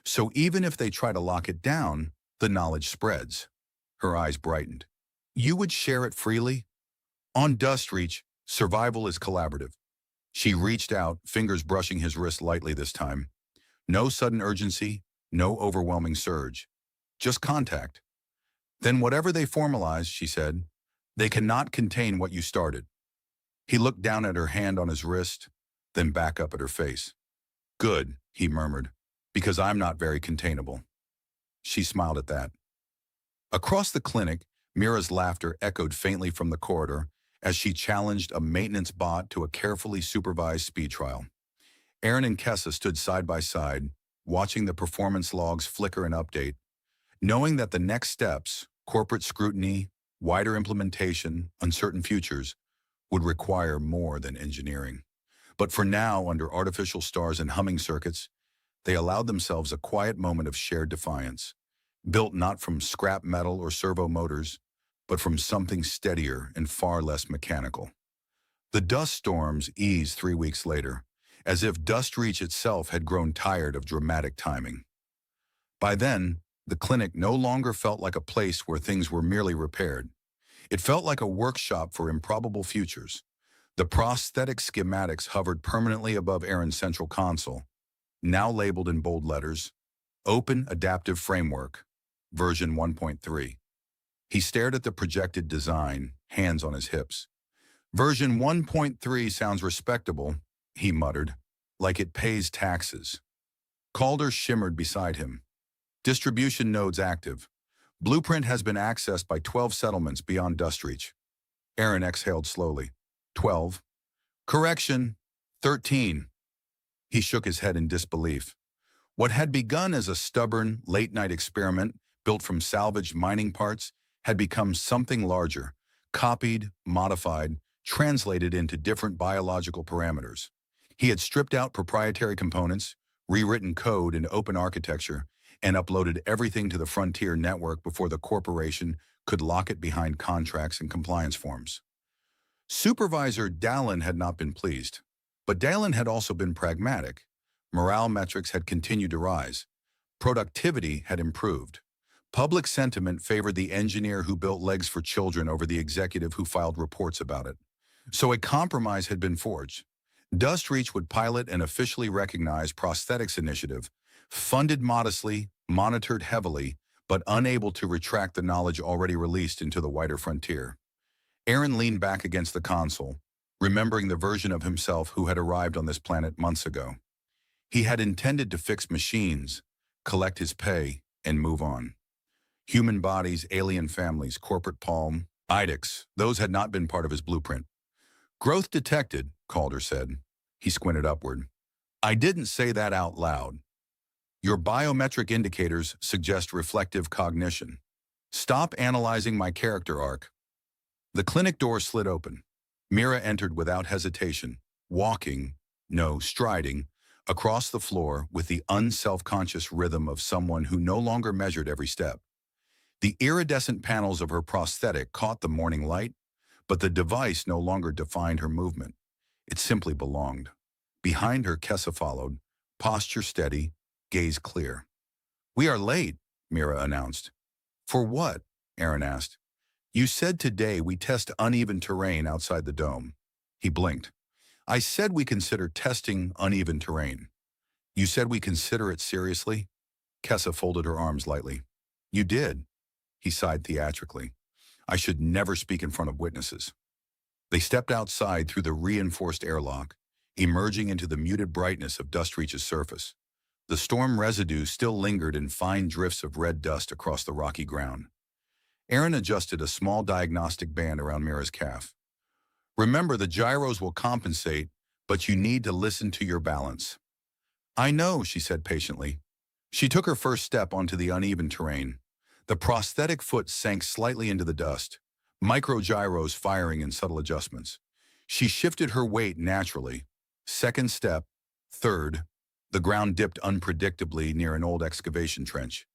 so even if they try to lock it down, the knowledge spreads. Her eyes brightened. You would share it freely? On Dustreach, survival is collaborative. She reached out, fingers brushing his wrist lightly this time. No sudden urgency, no overwhelming surge. Just contact. Then whatever they formalize, she said, they cannot contain what you started. He looked down at her hand on his wrist, then back up at her face. Good, he murmured, because I'm not very containable. She smiled at that. Across the clinic, Mira's laughter echoed faintly from the corridor as she challenged a maintenance bot to a carefully supervised speed trial. Aaron and Kessa stood side by side, watching the performance logs flicker and update, knowing that the next steps, corporate scrutiny, wider implementation, uncertain futures, would require more than engineering. But for now, under artificial stars and humming circuits, they allowed themselves a quiet moment of shared defiance, built not from scrap metal or servo motors, but from something steadier and far less mechanical. The dust storms eased 3 weeks later, as if Dustreach itself had grown tired of dramatic timing. By then, the clinic no longer felt like a place where things were merely repaired. It felt like a workshop for improbable futures. The prosthetic schematics hovered permanently above Aaron's central console, now labeled in bold letters, Open Adaptive Framework, version 1.3. He stared at the projected design, hands on his hips. Version 1.3 sounds respectable, he muttered, like it pays taxes. Calder shimmered beside him. Distribution nodes active. Blueprint has been accessed by 12 settlements beyond Dustreach. Aaron exhaled slowly. 12. Correction, 13. He shook his head in disbelief. What had begun as a stubborn, late-night experiment built from salvaged mining parts had become something larger, copied, modified, translated into different biological parameters. He had stripped out proprietary components, rewritten code in open architecture, and uploaded everything to the Frontier network before the corporation could lock it behind contracts and compliance forms. Supervisor Dallin had not been pleased, but Dallin had also been pragmatic. Morale metrics had continued to rise. Productivity had improved. Public sentiment favored the engineer who built legs for children over the executive who filed reports about it. So a compromise had been forged. Dustreach would pilot an officially recognized prosthetics initiative, funded modestly, monitored heavily, but unable to retract the knowledge already released into the wider frontier. Aaron leaned back against the console, remembering the version of himself who had arrived on this planet months ago. He had intended to fix machines, collect his pay, and move on. Human bodies, alien families, corporate palm, IDEX, those had not been part of his blueprint. Growth detected, Calder said. He squinted upward. I didn't say that out loud. Your biometric indicators suggest reflective cognition. Stop analyzing my character arc. The clinic door slid open. Mira entered without hesitation, walking, no, striding, across the floor with the unself-conscious rhythm of someone who no longer measured every step. The iridescent panels of her prosthetic caught the morning light, but the device no longer defined her movement. It simply belonged. Behind her, Kessa followed, posture steady, gaze clear. "We are late," Mira announced. "For what?" Aaron asked. "You said today we test uneven terrain outside the dome." He blinked. "I said we consider testing uneven terrain." "You said we consider it seriously?" Kessa folded her arms lightly. "You did." He sighed theatrically. "I should never speak in front of witnesses." They stepped outside through the reinforced airlock, emerging into the muted brightness of Dustreach's surface. The storm residue still lingered in fine drifts of red dust across the rocky ground. Aaron adjusted a small diagnostic band around Mira's calf. "Remember, the gyros will compensate, but you need to listen to your balance." "I know," she said patiently. She took her first step onto the uneven terrain. The prosthetic foot sank slightly into the dust, micro-gyros firing in subtle adjustments. She shifted her weight naturally. Second step, third. The ground dipped unpredictably near an old excavation trench.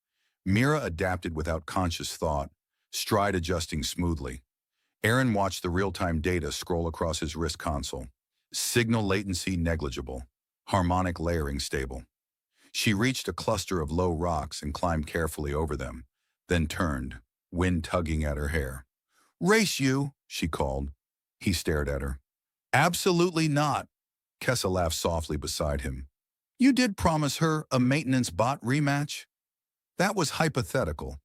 Mira adapted without conscious thought, stride adjusting smoothly. Aaron watched the real-time data scroll across his wrist console. Signal latency negligible. Harmonic layering stable. She reached a cluster of low rocks and climbed carefully over them, then turned, wind tugging at her hair. "Race you," she called. He stared at her. "Absolutely not." Kessa laughed softly beside him. "You did promise her a maintenance bot rematch?" "That was hypothetical."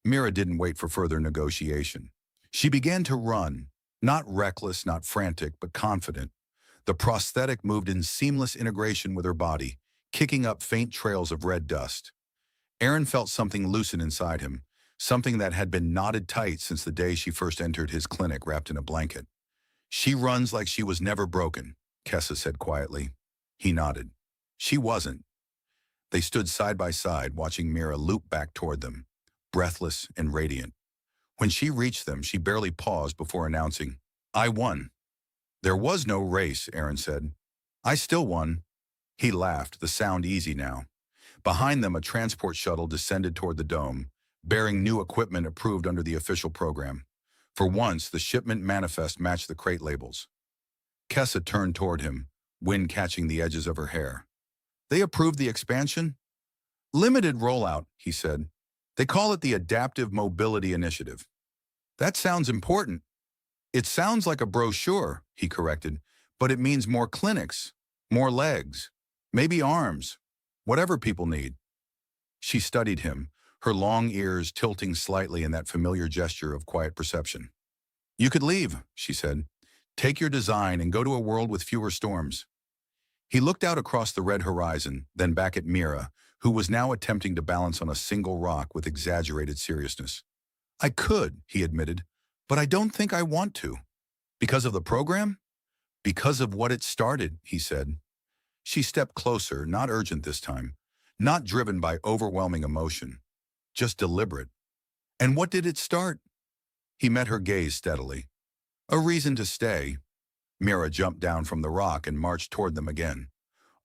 Mira didn't wait for further negotiation. She began to run, not reckless, not frantic, but confident. The prosthetic moved in seamless integration with her body, kicking up faint trails of red dust. Aaron felt something loosen inside him, something that had been knotted tight since the day she first entered his clinic wrapped in a blanket. "She runs like she was never broken," Kessa said quietly. He nodded. She wasn't. They stood side by side, watching Mira loop back toward them, breathless and radiant. When she reached them, she barely paused before announcing, "I won." "There was no race," Aaron said. "I still won." He laughed, the sound easy now. Behind them, a transport shuttle descended toward the dome, bearing new equipment approved under the official program. For once, the shipment manifest matched the crate labels. Kessa turned toward him, wind catching the edges of her hair. "They approved the expansion?" "Limited rollout," he said. "They call it the Adaptive Mobility Initiative." "That sounds important." "It sounds like a brochure," he corrected, "but it means more clinics, more legs, maybe arms, whatever people need." She studied him, her long ears tilting slightly in that familiar gesture of quiet perception. "You could leave," she said. "Take your design and go to a world with fewer storms." He looked out across the red horizon, then back at Mira, who was now attempting to balance on a single rock with exaggerated seriousness. "I could," he admitted, "but I don't think I want to." "Because of the program?" "Because of what it started," he said. She stepped closer, not urgent this time, not driven by overwhelming emotion, just deliberate. "And what did it start?" He met her gaze steadily. "A reason to stay." Mira jumped down from the rock and marched toward them again.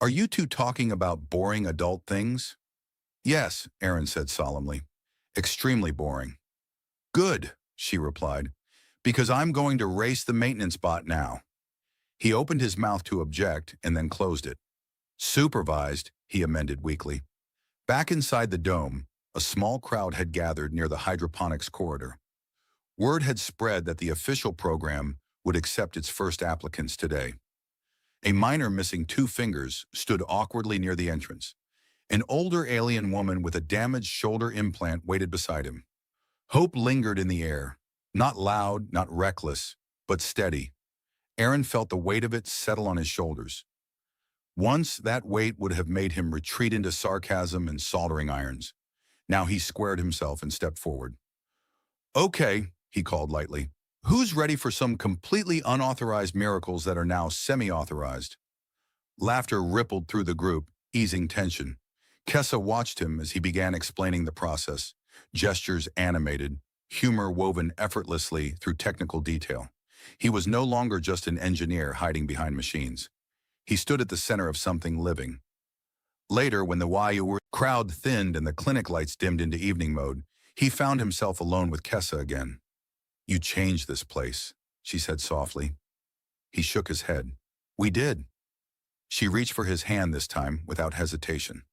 "Are you two talking about boring adult things?" "Yes," Aaron said solemnly. "Extremely boring." "Good," she replied, "because I'm going to race the maintenance bot now." He opened his mouth to object and then closed it. "Supervised," he amended weakly. Back inside the dome, a small crowd had gathered near the hydroponics corridor. Word had spread that the official program would accept its first applicants today. A miner missing 2 fingers stood awkwardly near the entrance. An older alien woman with a damaged shoulder implant waited beside him. Hope lingered in the air, not loud, not reckless, but steady. Aaron felt the weight of it settle on his shoulders. Once, that weight would have made him retreat into sarcasm and soldering irons. Now he squared himself and stepped forward. "Okay," he called lightly. "Who's ready for some completely unauthorized miracles that are now semi-authorized?" Laughter rippled through the group, easing tension. Kessa watched him as he began explaining the process, gestures animated. humor woven effortlessly through technical detail. He was no longer just an engineer hiding behind machines. He stood at the center of something living. Later, when the YU crowd thinned and the clinic lights dimmed into evening mode, he found himself alone with Kessa again. "You changed this place," she said softly. He shook his head. "We did." She reached for his hand this time without hesitation.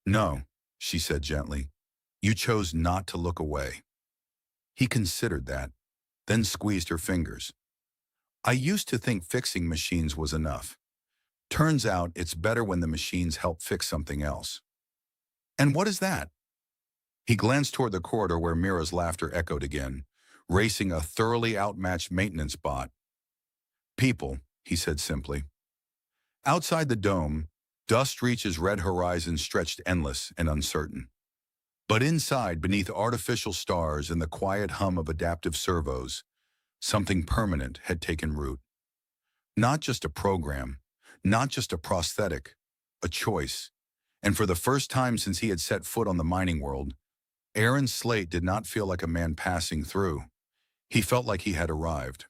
"No," she said gently. "You chose not to look away." He considered that, then squeezed her fingers. "I used to think fixing machines was enough. Turns out it's better when the machines help fix something else." "And what is that?" He glanced toward the corridor where Mira's laughter echoed again, racing a thoroughly outmatched maintenance bot. "People," he said simply. Outside the dome, Dustreach's red horizon stretched endless and uncertain. But inside, beneath artificial stars and the quiet hum of adaptive servos, something permanent had taken root. Not just a program, not just a prosthetic, a choice. And for the first time since he had set foot on the mining world, Aaron Slate did not feel like a man passing through. He felt like he had arrived.